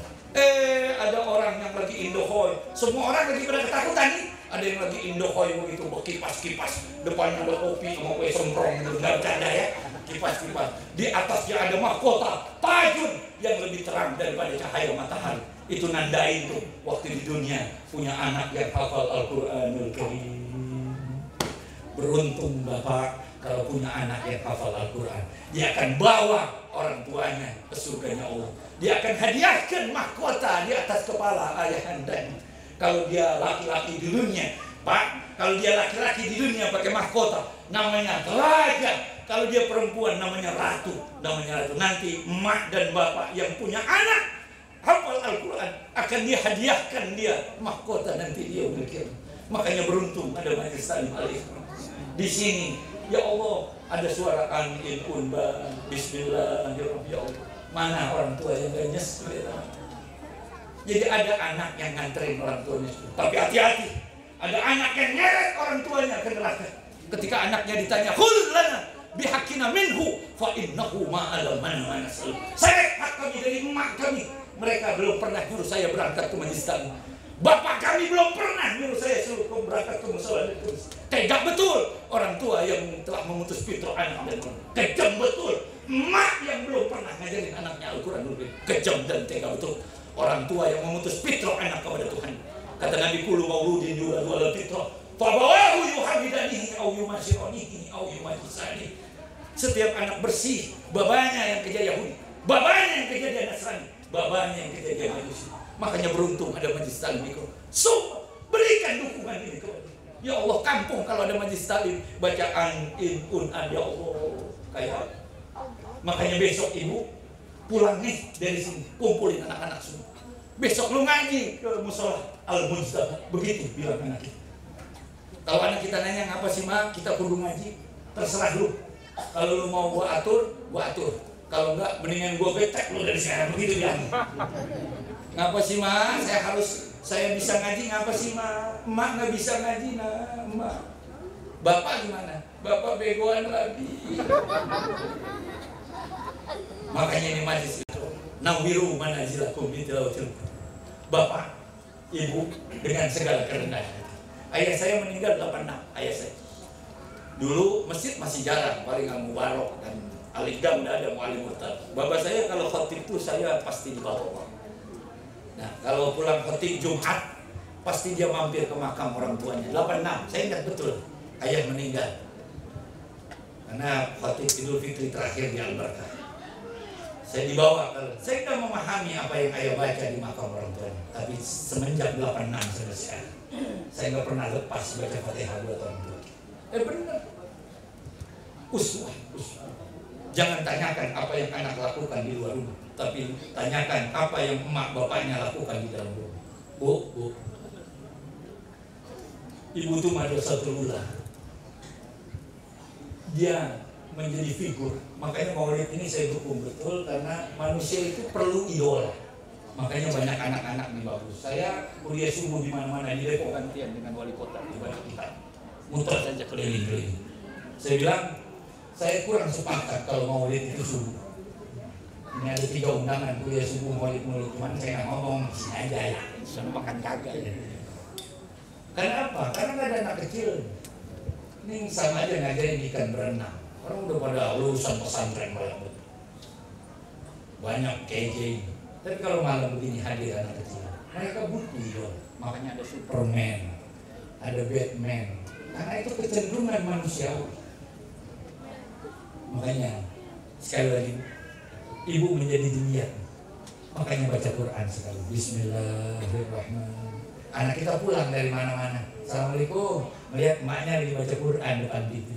Ada orang yang lagi indohoy. Semua orang lagi pada ketakutan nih. Ada yang lagi indohoy begitu, berkipas-kipas, depannya ada kopi sama kue semprong, enggak bercanda ya. Kipas-kipas. Di atasnya ada mahkota tajun yang lebih terang daripada cahaya matahari. Itu nandain tuh waktu di dunia punya anak yang hafal Al-Qur'anul Karim. Beruntung bapak kalau punya anak yang hafal Al-Quran. Dia akan bawa orang tuanya ke surganya Allah. Dia akan hadiahkan mahkota di atas kepala ayahandanya. Kalau dia laki-laki di dunia, Pak, kalau dia laki-laki di dunia pakai mahkota, namanya raja. Kalau dia perempuan namanya ratu, Nanti emak dan bapak yang punya anak hafal Al-Quran akan dia hadiahkan dia mahkota nanti dia berkira. Makanya beruntung ada majelis taklim al-Ikhwan. Di sini, ya Allah, ada suara anin unba, bismillahirrahmanirrahim. Ya Allah, mana orang tua yang gak nyes? Jadi ada anak yang nganterin orang tuanya. Tapi hati-hati, ada anak yang nyeret orang tuanya ke neraka. Ketika anaknya ditanya, "Qul lana bihaqina minhu fa innahu ma'ala man nasal." Saya hak kami dari emak kami. Mereka belum pernah nyuruh saya berangkat ke majelis taklim. Bapak kami belum pernah nyuruh saya suruh berangkat ke musala. Tegak betul orang tua yang telah memutus fitrah anak dan kejam betul. Emak yang belum pernah ngajarin anaknya Al-Quran kejam dan tega betul. Orang tua yang memutus fitrah anak kepada Tuhan. Kata Nabi, kullu mauludin yuladu ala fitrah fabawahu yuhawidanihi au yumashironihi au yumajisani. Setiap anak bersih, babanya yang kerja Yahudi, babanya yang kerja dia Nasrani, babanya yang kerja dia Majusi. Makanya beruntung ada majelis taklim. So, berikan dukungan ini kepada. Ya Allah, kampung kalau ada majelis taklim bacaan in-un-an, ya Allah, kayak. Makanya besok ibu pulang nih dari sini, kumpulin anak-anak semua. Besok lu ngaji ke musola Al-Mujtaba. Begitu bilang anak kita. Kalau anak kita nanya ngapa sih mak kita kudu ngaji, terserah lu. Kalau lu mau gua atur, gua atur. Kalau enggak, mendingan gua betek lu dari sekarang. Begitu bilang. Ngapa sih mak saya bisa ngaji, ngapa sih mak nggak bisa ngaji mak. Bapak gimana? Bapak begoan lagi. Makanya ini majlis itu nawiru manazilakum bitilawtil. Bapak, ibu dengan segala kerendahan. Ayah saya meninggal 86, ayah saya. Dulu masjid masih jarang, paling mubarok dan aligam udah ada mualim murtad. Bapak saya kalau khotib itu saya pasti dibawa. Nah, kalau pulang khotib Jumat pasti dia mampir ke makam orang tuanya. 86, saya ingat betul ayah meninggal. Karena khotib Idul Fitri terakhir di Al-Barkah. Saya dibawa, saya tidak memahami apa yang ayah baca di makam orang tuanya. Tapi semenjak 86 sampai sekarang, saya nggak pernah lepas baca Fatihah buat orang tua. Benar. Uswah. Jangan tanyakan apa yang anak lakukan di luar rumah, tapi tanyakan apa yang emak bapaknya lakukan di dalam rumah. Bu. Ibu itu madrasatul ula. Dia menjadi figur. Makanya maulid ini saya dukung betul karena manusia itu perlu idola. Makanya banyak anak-anak nih bagus. Saya kuliah subuh di mana-mana di Depok gantian dengan wali kota di banyak kita. Muter saja keliling-keliling. Saya bilang saya kurang sepakat kalau maulid itu subuh. Ini ada 3 undangan kuliah subuh maulid, cuman saya nggak ngomong sini aja ya. Sudah makan kagak ya. Karena apa? Karena nggak ada anak kecil. Ini sama aja ngajarin ikan berenang. Orang udah pada lulusan pesantren banyak KJ. Tapi kalau malam begini hadir anak kecil, mereka butuh idola. Makanya ada Superman, ada Batman. Karena itu kecenderungan manusiawi. Makanya sekali lagi ibu menjadi jeniat. Makanya baca Quran sekali. Bismillahirrahmanirrahim. Anak kita pulang dari mana-mana. Assalamualaikum. melihat emaknya lagi baca Quran depan TV.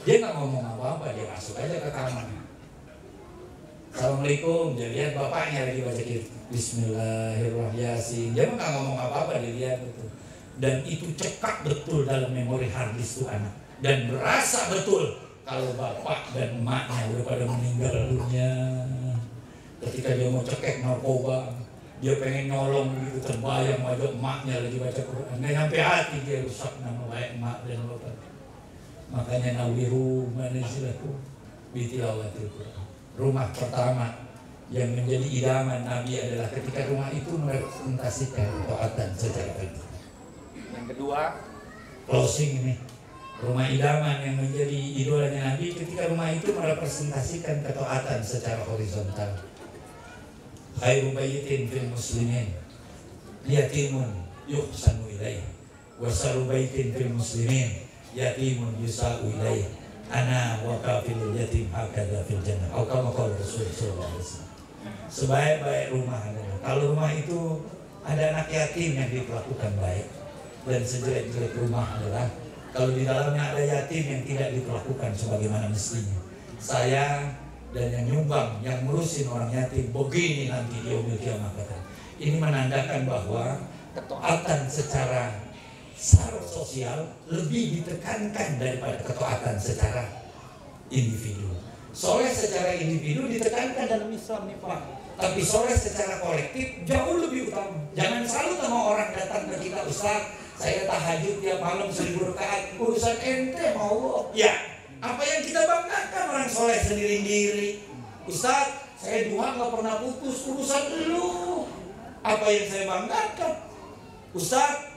Dia nggak ngomong apa-apa, dia masuk aja ke kamar. Assalamualaikum, dia lihat bapaknya lagi baca Bismillahirrahmanirrahim. Dia nggak ngomong apa-apa, dia lihat itu. Dan itu cekak betul dalam memori hard disk tuh anak. Dan berasa betul kalau bapak dan emaknya udah pada meninggal dunia. Ketika dia mau cekek narkoba, dia pengen nyolong gitu, terbayang wajah emaknya lagi baca Quran. Nggak nyampe hati dia rusak nama baik emak dan bapak. Makanya nawiru manazilatu bitilawatil Quran. Rumah pertama yang menjadi idaman Nabi adalah ketika rumah itu merepresentasikan ketaatan secara pribadi. Yang kedua, closing ini. Rumah idaman yang menjadi idolanya Nabi ketika rumah itu merepresentasikan ketaatan secara horizontal. Khairu baitin fil muslimin yatimun yuhsanu ilaih wa saru baitin fil muslimin yatimun yusa'u ilaih ana wa kafilul yatim hakadha fil jannah atau kama qala Rasul sallallahu alaihi wasallam. Sebaik-baik rumah adalah kalau rumah itu ada anak yatim yang diperlakukan baik, dan sejelek-jelek rumah adalah kalau di dalamnya ada yatim yang tidak diperlakukan sebagaimana mestinya. Saya dan yang nyumbang, yang ngurusin orang yatim, begini nanti di yaumil kiamah kata. Ini menandakan bahwa ketaatan secara sosial lebih ditekankan daripada ketaatan secara individu. Soleh secara individu ditekankan dalam Islam nih Pak, tapi soleh secara kolektif jauh lebih utama. Jangan selalu sama orang datang ke kita, Ustaz, saya tahajud tiap malam 1000 rakaat, urusan ente mau ya. Apa yang kita banggakan orang soleh sendiri-sendiri. Ustaz, saya duha gak pernah putus, urusan lu. Apa yang saya banggakan? Ustaz,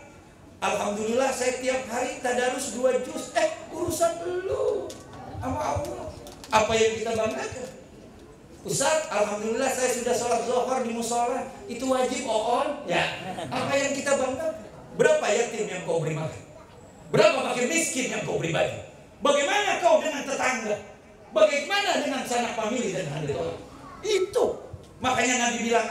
alhamdulillah saya tiap hari tadarus 2 juz. Urusan lu sama Allah. Apa yang kita banggakan? Ustaz, alhamdulillah saya sudah sholat zuhur di musola. Itu wajib on. Ya. Apa yang kita banggakan? Berapa yatim yang kau beri makan? Berapa fakir miskin yang kau beri baju? Bagaimana kau dengan tetangga? Bagaimana dengan sanak famili dan ahli tauhid? Itu. Makanya Nabi bilang,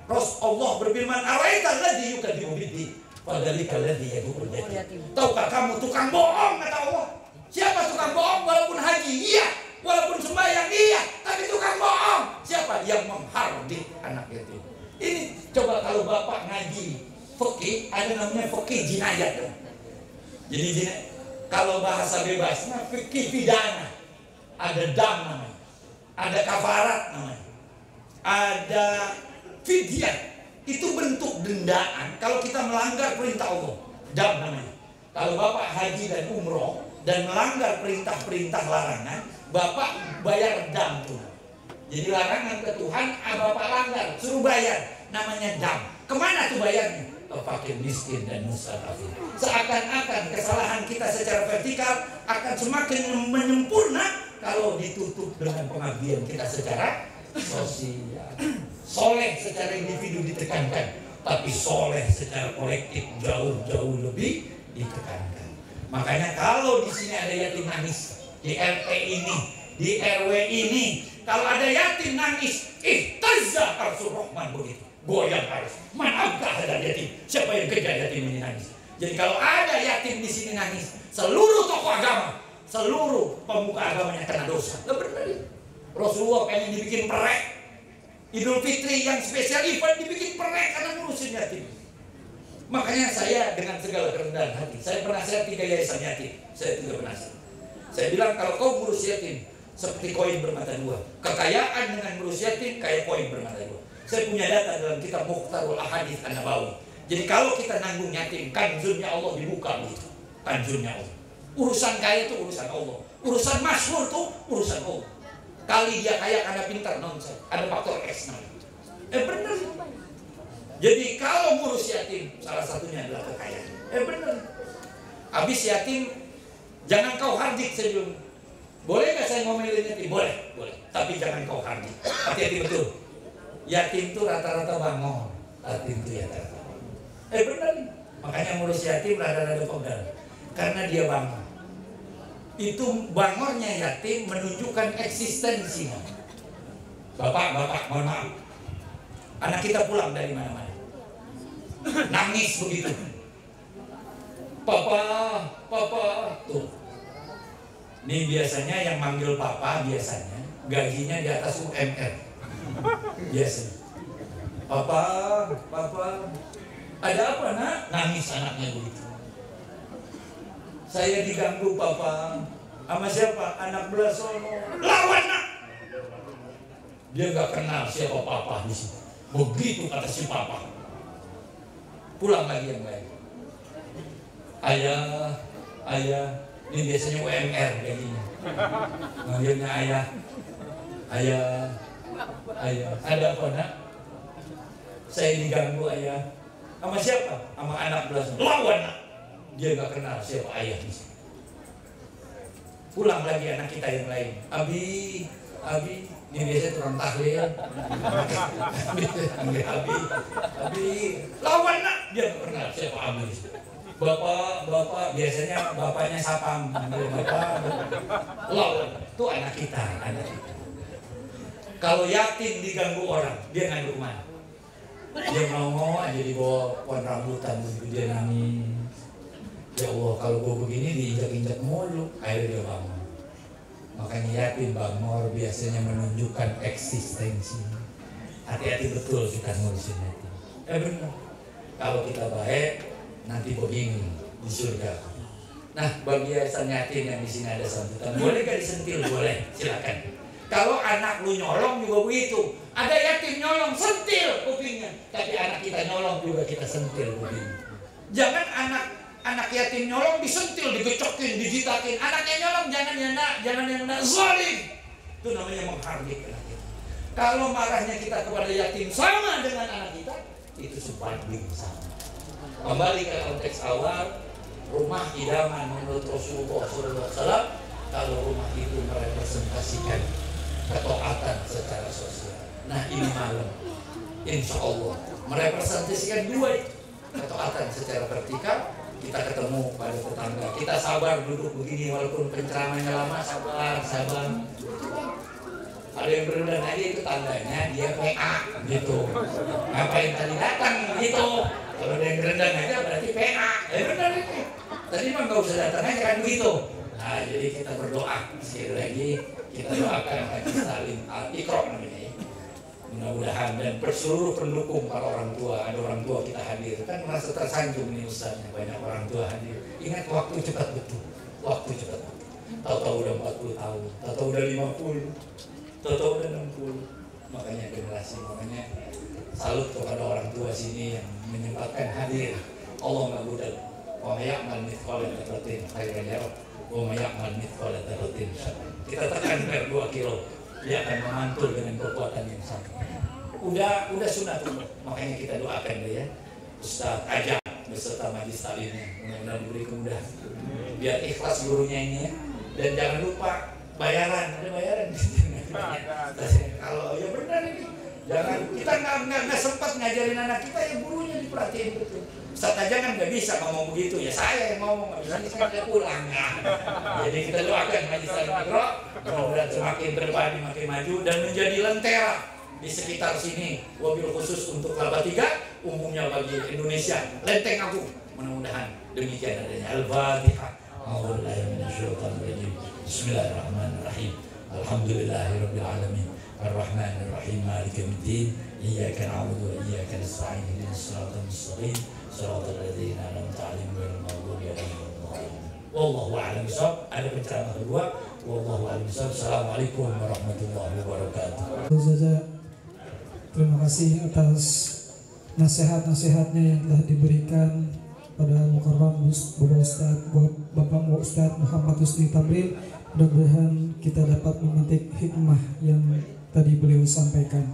Allah berfirman, "Ara'aital ladzi yukadzibu bid-din, fadzalikal ladzi yad'ul yatim." Tahukah kamu tukang bohong kata Allah? Siapa tukang bohong? Walaupun haji, iya. Walaupun sembahyang, iya. Tapi tukang bohong. Siapa? Yang menghardik anak yatim. Ini coba kalau bapak ngaji fikih, ada namanya fikih jinayat. Jadi jinayat. Kalau bahasa bebasnya fikih pidana, ada dam namanya, ada kafarat namanya, ada fidyah. Itu bentuk dendaan kalau kita melanggar perintah Allah, dam namanya. Kalau bapak haji dan umroh dan melanggar perintah-perintah larangan, bapak bayar dam tuh. Jadi larangan ke Tuhan, bapak langgar, suruh bayar, namanya dam. Kemana tuh bayarnya? Fakir miskin dan mustafid. Seakan-akan kesalahan kita secara vertikal akan semakin menyempurna kalau ditutup dengan pengabdian kita secara sosial. Soleh secara individu ditekankan, tapi soleh secara kolektif jauh-jauh lebih ditekankan. Makanya kalau di sini ada yatim nangis, di RT ini, di RW ini, kalau ada yatim nangis, ihtazza arsyur rahman begitu. Goyang harus. Manakah ada yatim? Siapa yang kejar yatim ini nangis? Jadi kalau ada yatim di sini nangis, seluruh tokoh agama, seluruh pemuka agamanya kena dosa. Benar. Rasulullah pengen dibikin perek. Idul Fitri yang spesial event dibikin perek karena ngurusin yatim. Makanya saya dengan segala kerendahan hati, saya penasihat 3 yayasan yatim. Saya tidak penasihat. Saya bilang kalau kau ngurus yatim seperti koin bermata 2. Kekayaan dengan ngurus yatim kayak koin bermata 2. Saya punya data dalam kitab Mukhtarul Ahadits An-Nabawi. Jadi kalau kita nanggung yatim, kanzunnya Allah dibuka begitu. Kanzunnya Allah. Urusan kaya itu urusan Allah. Urusan masyhur itu urusan Allah. Kali dia kaya karena pintar, nonsen. Ada faktor X namanya. Benar. Jadi kalau ngurus yatim, salah satunya adalah kekayaan. Benar. Habis yatim, jangan kau hardik sebelum. Boleh nggak saya ngomelin yatim? Boleh. Tapi jangan kau hardik. Hati-hati betul. Yatim itu rata-rata bangor. Yatim itu ya rata-rata. Benar. Makanya ngurus yatim rada-rada pegal. Karena dia bangor. Itu bangornya yatim menunjukkan eksistensinya. Bapak, mohon maaf. Anak kita pulang dari mana-mana. Nangis begitu. Papa tuh. Nih biasanya yang manggil papa biasanya gajinya di atas UMR. Biasanya. Papa. Ada apa nak? Nangis anaknya begitu. Saya diganggu papa. Sama siapa? Anak belah sono. Lawan nak. Dia nggak kenal siapa papa di sini. Begitu kata si papa. Pulang lagi yang lain. Ayah. Ini biasanya UMR gajinya. Manggilnya ayah. Ada apa nak? Saya diganggu ayah. Sama siapa? Sama anak belas. Lawan nak. Dia nggak kenal siapa ayah di sini. Pulang lagi anak kita yang lain. Abi. Ini biasanya turun tahlil. Abi. Lawan nak. Dia nggak kenal siapa Abi di sini. Bapak, biasanya bapaknya sapam. Bapak. Lawan. Itu anak kita. Kalau yatim diganggu orang, dia nganggu mana? Dia mau aja dibawa pohon rambutan, dia nangis. Ya Allah, kalau gue begini diinjak-injak mulu, akhirnya dia bangun. Makanya yatim bangor biasanya menunjukkan eksistensi. Hati-hati betul kita ngurusin yatim. Benar. Kalau kita baik, nanti begini di surga. Nah, bagi yayasan yatim yang di sini ada sambutan, boleh gak disentil? Boleh, silakan. Kalau anak lu nyolong juga begitu. Ada yatim nyolong, sentil kupingnya. Tapi anak kita nyolong juga kita sentil kupingnya. Jangan anak yatim nyolong disentil, digecokin, dijitakin. Anaknya nyolong jangan yang nak zalim. Itu namanya menghardik anak kita. Kalau marahnya kita kepada yatim sama dengan anak kita, itu sebanding sama. Kembali ke konteks awal, rumah idaman menurut Rasulullah SAW. Kalau rumah itu merepresentasikan ketaatan secara sosial. Nah ini malam, insya Allah merepresentasikan dua ketaatan secara vertikal. Kita ketemu pada tetangga, kita sabar duduk begini walaupun penceramannya lama, sabar. Ada yang berenang aja itu tandanya dia PA gitu. Ngapain tadi datang gitu? Kalau ada yang berenang aja berarti PA. Benar itu. Tadi mah nggak usah datang aja kan begitu. Nah jadi kita berdoa sekali lagi. Kita doakan Haji Salim Al-Iqra namanya ya. Mudah-mudahan dan seluruh pendukung para orang tua, ada orang tua kita hadir kan merasa tersanjung nih Ustaznya, banyak orang tua hadir. Ingat waktu cepat betul. Tahu-tahu udah 40 tahun, tahu-tahu udah 50, tahu-tahu udah 60. Makanya salut kepada orang tua sini yang menyempatkan hadir. Allah nggak budal. Wa ya'mal mithqala dzarratin khairan yarah. Wa ya'mal mithqala dzarratin syarran. Kita tekan per 2 kilo, dia akan memantul dengan kekuatan yang sama. Udah sunat, makanya kita doakan dia ya. Ustaz Ajak beserta majlis taklimnya, mudah-mudahan diberi kemudahan. Biar ikhlas gurunya ini ya. Dan jangan lupa bayaran, ada bayaran. Kalau ya benar ini, jangan kita nggak sempat ngajarin anak kita ya gurunya diperhatiin betul. Ustaz aja kan nggak bisa ngomong begitu ya, saya yang ngomong nggak bisa saya pulang ya. Jadi kita doakan Haji Salim Al-Iqra mudah-mudahan semakin berdepan makin maju dan menjadi lentera di sekitar sini, wabil khusus untuk Kelapa 3, umumnya bagi Indonesia lenteng agung. Mudah-mudahan demikian adanya. Al-Fatihah. Bismillahirrahmanirrahim. Alhamdulillahirabbil alamin. Ar-Rahmanir Rahim. Maliki yaumiddin. Iyyaka na'budu wa iyyaka nasta'in. Ihdinas siratal mustaqim. Shiratal ladzina an'amta 'alaihim ghairil maghdubi 'alaihim waladdallin. Wallahu a'lam bishawab. Ada penceramah kedua. Wallahu a'lam bishawab. Assalamualaikum warahmatullahi wabarakatuh. Terima kasih atas nasihat-nasihatnya yang telah diberikan pada Mukarram Bapak Ustadz Muhammad Husni Tamrin. Mudah-mudahan kita dapat memetik hikmah yang tadi beliau sampaikan.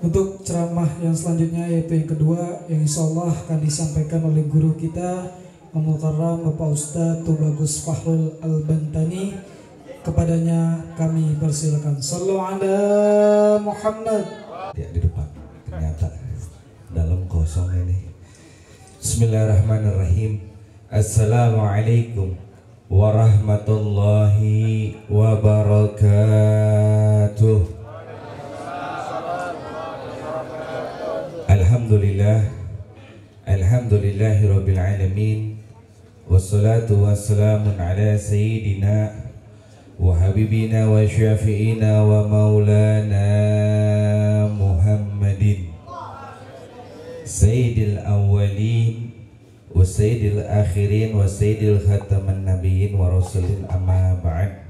Untuk ceramah yang selanjutnya yaitu yang kedua, yang insya Allah akan disampaikan oleh guru kita Mukarram Bapak Ustadz Tubagus Fahrul Al-Bantani. Kepadanya kami persilakan. Sallu ala Muhammad. Ya, di depan ternyata dalam kosong ini. Bismillahirrahmanirrahim. Assalamualaikum warahmatullahi wabarakatuh. Alhamdulillah Alhamdulillahirabbil alamin. Wassalatu wassalamu ala sayyidina wa habibina wa syafi'ina wa maulana Muhammadin sayyidil awwalin wa sayyidil akhirin wa sayyidil khataman nabiyyin wa rasulil amma ba'd.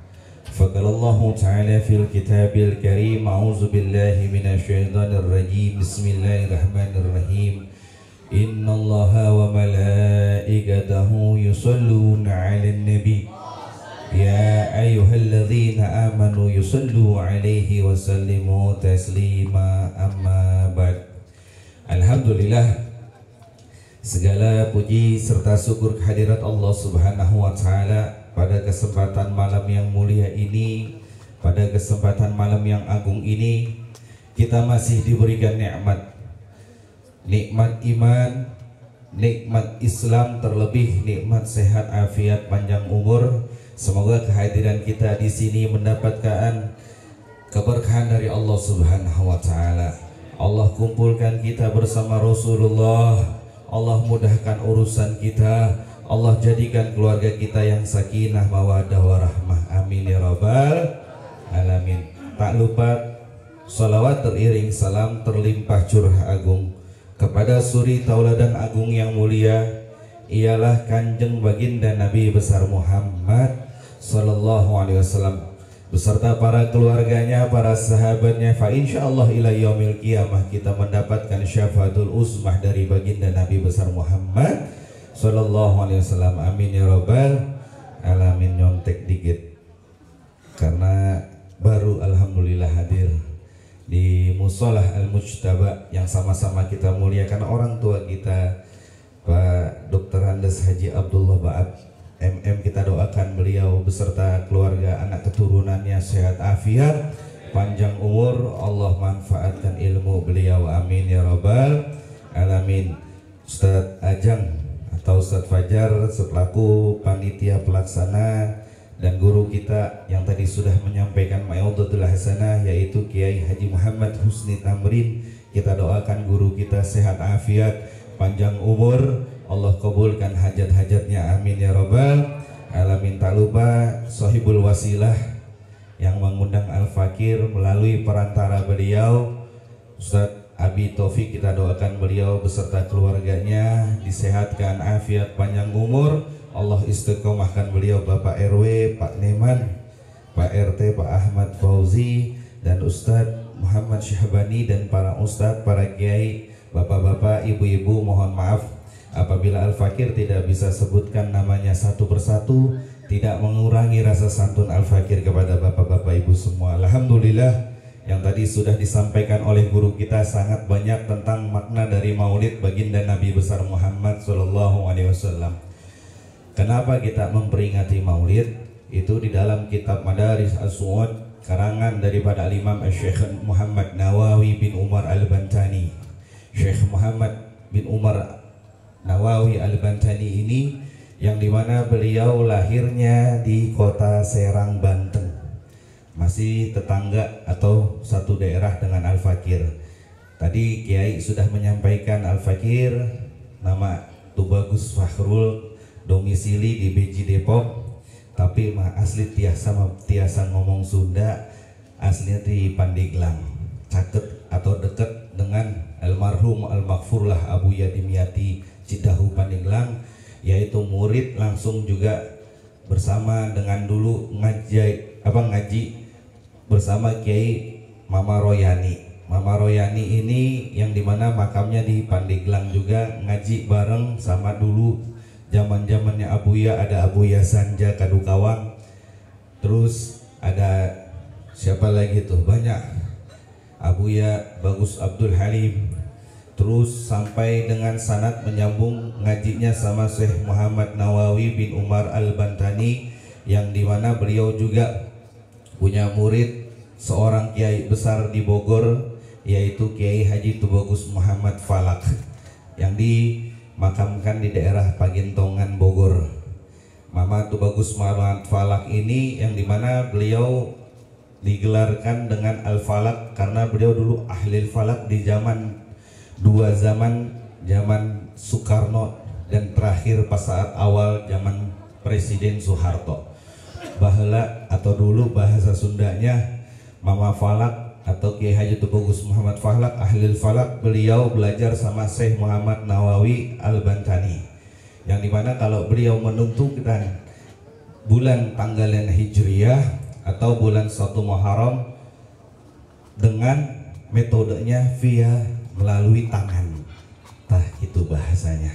Faqalallahu ta'ala fil kitabil karim, a'udzu billahi minasyaitonir rajim. Bismillahirrahmanirrahim. Innallaha wa malaikatahu yusholluna 'alan nabi ya ayyuhalladzina amanu yusallu 'alaihi wa sallimu taslima, amma ba'd. Alhamdulillah, segala puji serta syukur kehadirat Allah Subhanahu wa taala pada kesempatan malam yang mulia ini, pada kesempatan malam yang agung ini, kita masih diberikan nikmat iman, nikmat Islam, terlebih nikmat sehat afiat panjang umur. Semoga kehadiran kita di sini mendapatkan keberkahan dari Allah Subhanahu wa taala. Allah kumpulkan kita bersama Rasulullah. Allah mudahkan urusan kita. Allah jadikan keluarga kita yang sakinah, mawaddah, warahmah. Amin ya rabbal alamin. Tak lupa salawat teriring salam terlimpah curah agung kepada suri tauladan agung yang mulia, ialah Kanjeng Baginda Nabi besar Muhammad sallallahu alaihi wasallam beserta para keluarganya, para sahabatnya. Fa insyaallah ila yaumil qiyamah kita mendapatkan syafaatul uzmah dari Baginda Nabi besar Muhammad sallallahu alaihi wasallam. Amin ya rabbal alamin. Nyontek dikit karena baru alhamdulillah hadir di Musolah Al-Mujtaba yang sama-sama kita muliakan orang tua kita Pak Dr. Andes Haji Abdullah Ba'ab MM. Kita doakan beliau beserta keluarga, anak keturunannya sehat afiat, panjang umur, Allah manfaatkan ilmu beliau. Amin ya rabbal alamin. Ustadz Ajang atau Ustadz Fajar selaku panitia pelaksana dan guru kita yang tadi sudah menyampaikan mau'izatul hasanah, yaitu Kiai Haji Muhammad Husni Tamrin. Kita doakan guru kita sehat afiat, panjang umur, Allah kabulkan hajat-hajatnya. Amin ya rabbal alamin. Tak lupa sahibul wasilah yang mengundang Al-Fakir melalui perantara beliau Ustadz Abi Taufik. Kita doakan beliau beserta keluarganya disehatkan afiat panjang umur, Allah istiqomahkan beliau, Bapak RW, Pak Neman, Pak RT, Pak Ahmad Fauzi, dan Ustadz Muhammad Syahbani, dan para ustadz, para kiai, bapak-bapak, ibu-ibu. Mohon maaf apabila Al-Fakir tidak bisa sebutkan namanya satu persatu, tidak mengurangi rasa santun Al-Fakir kepada bapak-bapak ibu semua. Alhamdulillah, yang tadi sudah disampaikan oleh guru kita sangat banyak tentang makna dari maulid baginda Nabi besar Muhammad sallallahu alaihi wasallam. Kenapa kita memperingati maulid? Itu di dalam kitab Madaris As-Su'ud karangan daripada Imam Syekh Muhammad Nawawi bin Umar Al-Bantani. Syekh Muhammad bin Umar Nawawi Al-Bantani ini yang dimana beliau lahirnya di kota Serang, Banten, masih tetangga atau satu daerah dengan Al-Fakir. Tadi Kiai sudah menyampaikan Al-Fakir nama Tubagus Fakhrul, domisili di Beji Depok, tapi asli tiasa ngomong Sunda, aslinya di Pandeglang, caket atau dekat dengan almarhum almaghfurlah Abu Yadimyati Cidahu Pandeglang, yaitu murid langsung juga bersama dengan dulu ngaji bersama Kiai Mama Royani. Mama Royani ini yang dimana makamnya di Pandeglang juga, ngaji bareng sama dulu zaman-zamannya Abuya. Ada Abuya Sanja Kadukawang, terus ada siapa lagi tuh, banyak, Abuya Bagus Abdul Halim, terus sampai dengan sanad menyambung ngajinya sama Syekh Muhammad Nawawi bin Umar Al-Bantani, yang dimana beliau juga punya murid seorang kiai besar di Bogor, yaitu Kiai Haji Tubagus Muhammad Falak, yang dimakamkan di daerah Pagintongan, Bogor. Mama Tubagus Muhammad Falak ini yang dimana beliau digelarkan dengan Al-Falak karena beliau dulu ahli falak di zaman Soekarno dan terakhir pas saat awal zaman Presiden Soeharto. Baheula atau dulu bahasa Sundanya Mama Falak atau Kiai Haji Tubagus Muhammad Falak, Ahlul Falak, beliau belajar sama Syekh Muhammad Nawawi Al-Bantani, yang dimana kalau beliau menentukan bulan tanggalan Hijriyah atau bulan 1 Muharram dengan metodenya via melalui tangan. Tah itu bahasanya.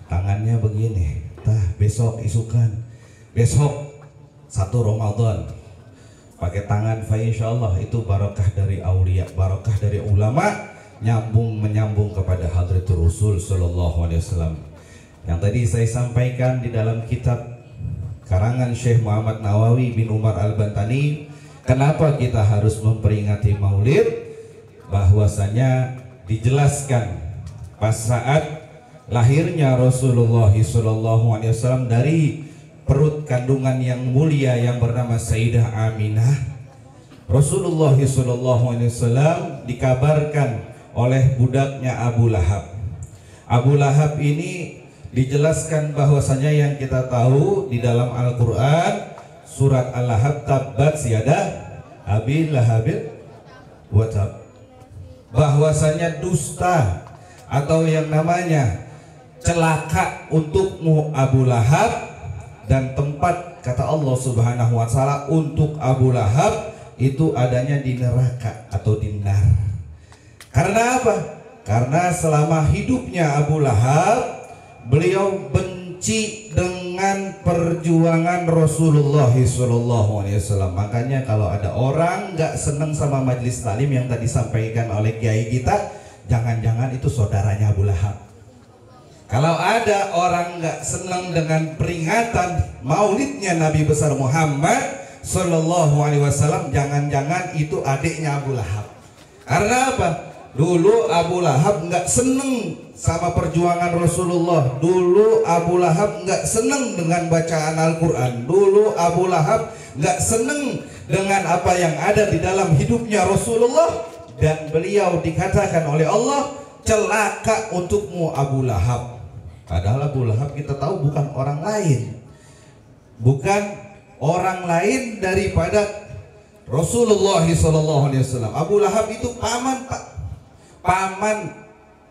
Tangannya begini. Tah besok isukan. Besok 1 Ramadan. Pakai tangan, fa insyaallah itu barakah dari aulia, barakah dari ulama, menyambung kepada Hadratul Rasul sallallahu alaihi wasallam. Yang tadi saya sampaikan di dalam kitab karangan Syekh Muhammad Nawawi bin Umar Al-Bantani, kenapa kita harus memperingati Maulid? Bahwasanya dijelaskan pas saat lahirnya Rasulullah SAW dari perut kandungan yang mulia yang bernama Sayyidah Aminah, Rasulullah SAW dikabarkan oleh budaknya Abu Lahab. Abu Lahab ini dijelaskan bahwasanya yang kita tahu di dalam Al-Quran surat Al-Lahab, tabbat yada Abi Lahab wa tab, bahwasanya dusta atau yang namanya celaka untukmu Abu Lahab, dan tempat kata Allah Subhanahu wa taala untuk Abu Lahab itu adanya di neraka atau di nar. Karena apa? Karena selama hidupnya Abu Lahab beliau benci dengan perjuangan Rasulullah SAW. Makanya kalau ada orang nggak seneng sama majelis taklim yang tadi disampaikan oleh kiai kita, jangan-jangan itu saudaranya Abu Lahab. Kalau ada orang nggak senang dengan peringatan maulidnya Nabi besar Muhammad Sallallahu Alaihi Wasallam, jangan-jangan itu adiknya Abu Lahab. Karena apa? Dulu Abu Lahab nggak seneng sama perjuangan Rasulullah. Dulu Abu Lahab nggak seneng dengan bacaan Al-Quran. Dulu Abu Lahab nggak seneng dengan apa yang ada di dalam hidupnya Rasulullah. Dan beliau dikatakan oleh Allah, celaka untukmu Abu Lahab. Padahal Abu Lahab kita tahu bukan orang lain, bukan orang lain daripada Rasulullah SAW. Abu Lahab itu paman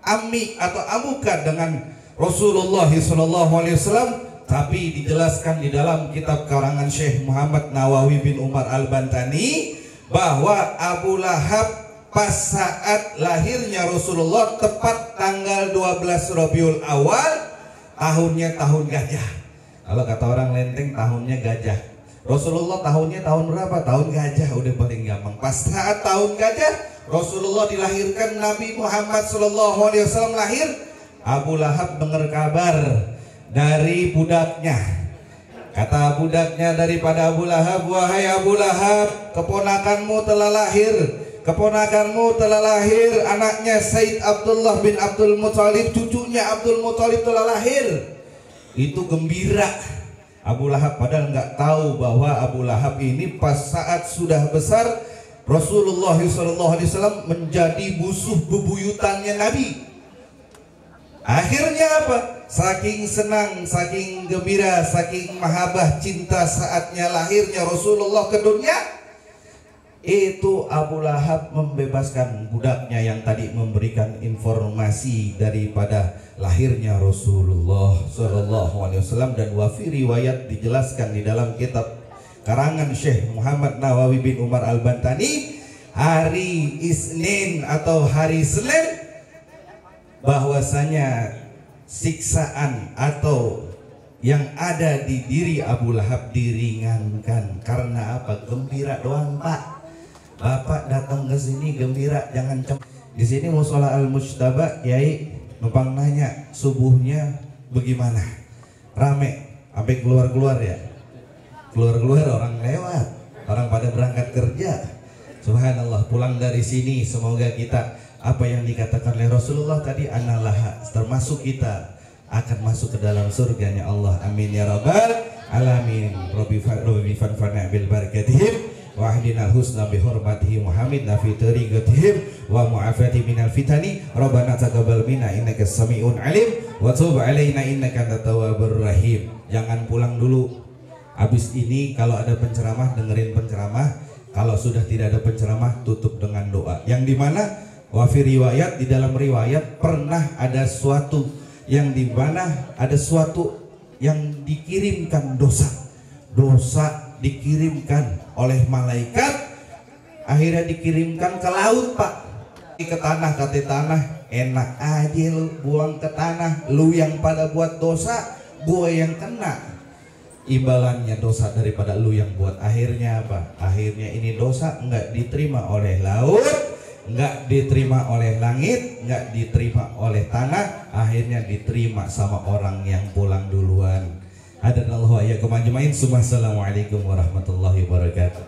ammi atau amuka dengan Rasulullah SAW. Tapi dijelaskan di dalam kitab karangan Syekh Muhammad Nawawi bin Umar Al-Bantani bahwa Abu Lahab pas saat lahirnya Rasulullah tepat tanggal 12 Rabiul Awal, tahunnya tahun gajah. Kalau kata orang Lenteng tahunnya gajah. Rasulullah tahunnya tahun berapa? Tahun gajah, udah paling gampang. Pas saat tahun gajah Rasulullah dilahirkan, Nabi Muhammad SAW lahir. Abu Lahab dengar kabar dari budaknya. Kata budaknya daripada Abu Lahab, wahai Abu Lahab, keponakanmu telah lahir. Keponakanmu telah lahir, anaknya Said Abdullah bin Abdul Muthalib, cucunya Abdul Muthalib telah lahir. Itu gembira Abu Lahab, padahal nggak tahu bahwa Abu Lahab ini pas saat sudah besar Rasulullah SAW menjadi musuh bebuyutannya Nabi. Akhirnya apa? Saking senang, saking gembira, saking mahabbah cinta saatnya lahirnya Rasulullah ke dunia, itu Abu Lahab membebaskan budaknya yang tadi memberikan informasi daripada lahirnya Rasulullah SAW. Dan wafi riwayat dijelaskan di dalam kitab karangan Syekh Muhammad Nawawi bin Umar Al-Bantani, hari Isnin atau hari Senin, bahwasanya siksaan atau yang ada di diri Abu Lahab diringankan. Karena apa? Gembira doang, Pak. Bapak datang ke sini gembira, jangan di sini musola Al-Mujtaba, Yai numpang nanya subuhnya bagaimana, rame sampai keluar ya, keluar orang lewat, orang pada berangkat kerja. Subhanallah, pulang dari sini semoga kita apa yang dikatakan oleh Rasulullah tadi, analah, termasuk kita akan masuk ke dalam surganya Allah. Amin ya rabbal alamin. Robbi fanfa'na bil barakatihim wa ahdinal husna bi hurmatihi Muhammad nafi tariqatihim wa mu'afati minal fitani rabbana taqabbal minna innaka samiun alim wa tub alaina innaka antat tawwabur rahim. Jangan pulang dulu. Habis ini kalau ada penceramah dengerin penceramah, kalau sudah tidak ada penceramah tutup dengan doa. Yang dimana wafi riwayat, di dalam riwayat pernah ada suatu yang dimana ada suatu yang dikirimkan dosa dikirimkan oleh malaikat, akhirnya dikirimkan ke laut Pak, ke tanah, kata tanah enak aja lu buang ke tanah, lu yang pada buat dosa gue yang kena imbalannya dosa daripada lu yang buat. Akhirnya apa? Akhirnya ini dosa nggak diterima oleh laut, nggak diterima oleh langit, nggak diterima oleh tanah, akhirnya diterima sama orang yang pulang duluan. Hadanallahu wa iyyakum ajmain. Assalamualaikum warahmatullahi wabarakatuh.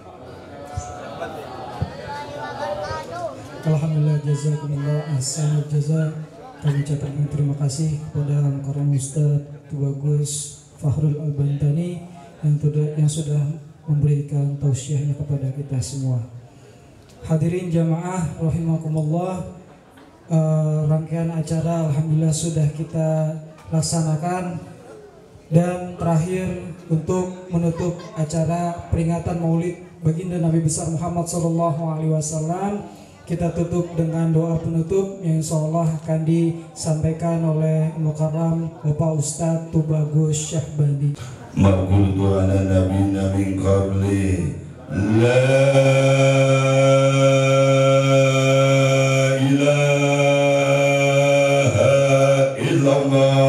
Alhamdulillah, jazakumullah ahsanul jaza. Kami ucapkan terima kasih kepada Al-Karam Ustaz Tubagus Fakhrul Al-Bantani yang sudah memberikan tausiahnya kepada kita semua. Hadirin jamaah rahimakumullah, rangkaian acara alhamdulillah sudah kita laksanakan, dan terakhir untuk menutup acara peringatan Maulid baginda Nabi besar Muhammad SAW, kita tutup dengan doa penutup yang insya Allah akan disampaikan oleh Mukarram Bapak Ustadz Tubagus Syahbandi. Maqultu ala nabiyina min qabli la ilaha illallah.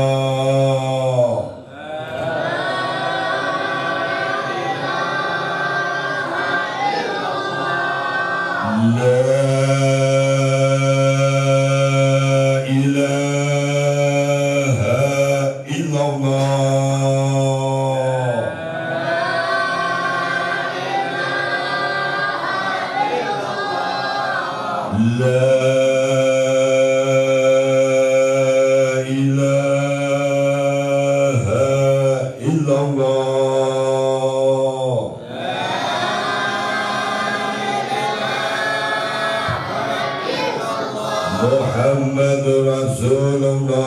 Muhammad Rasulullah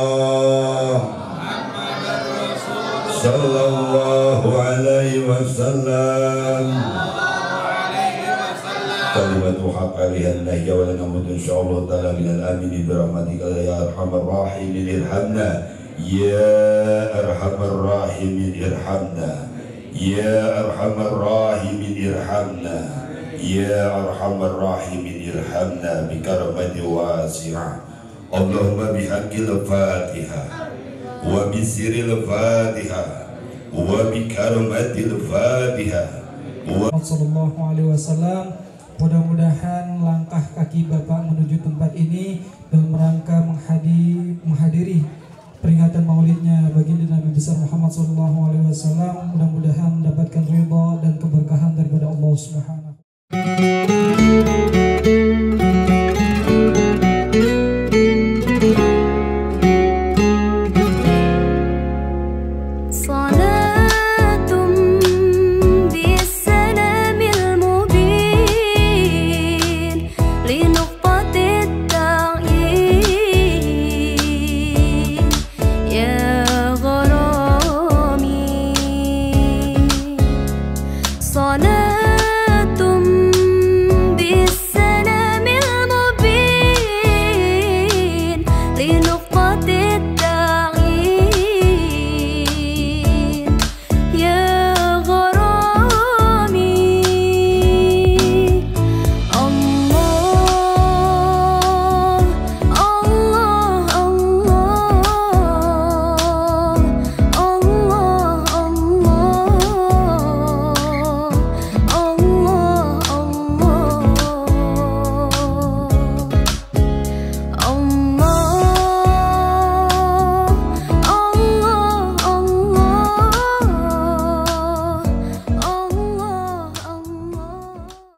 sallallahu alaihi wasallam. Kalimatu haqq alaiha nahya wa lana mudun insyaallah ta'ala minal amini bi rahmatika ya arhamar rahimin irhamna ya arhamar rahimin irhamna ya arhamar rahimin irhamna ya arhamar rahimin irhamna bi karamati wasi'ah. Allahumma bihaqqil Fatihah wa bi sirril Fatihah wa bi karamatil Fatihah Sallallahu alaihi wasallam. Mudah-mudahan langkah kaki Bapak menuju tempat ini dalam rangka menghadiri peringatan maulidnya baginda Nabi besar Muhammad SAW, mudah-mudahan mendapatkan ridha dan keberkahan daripada Allah Subhanahu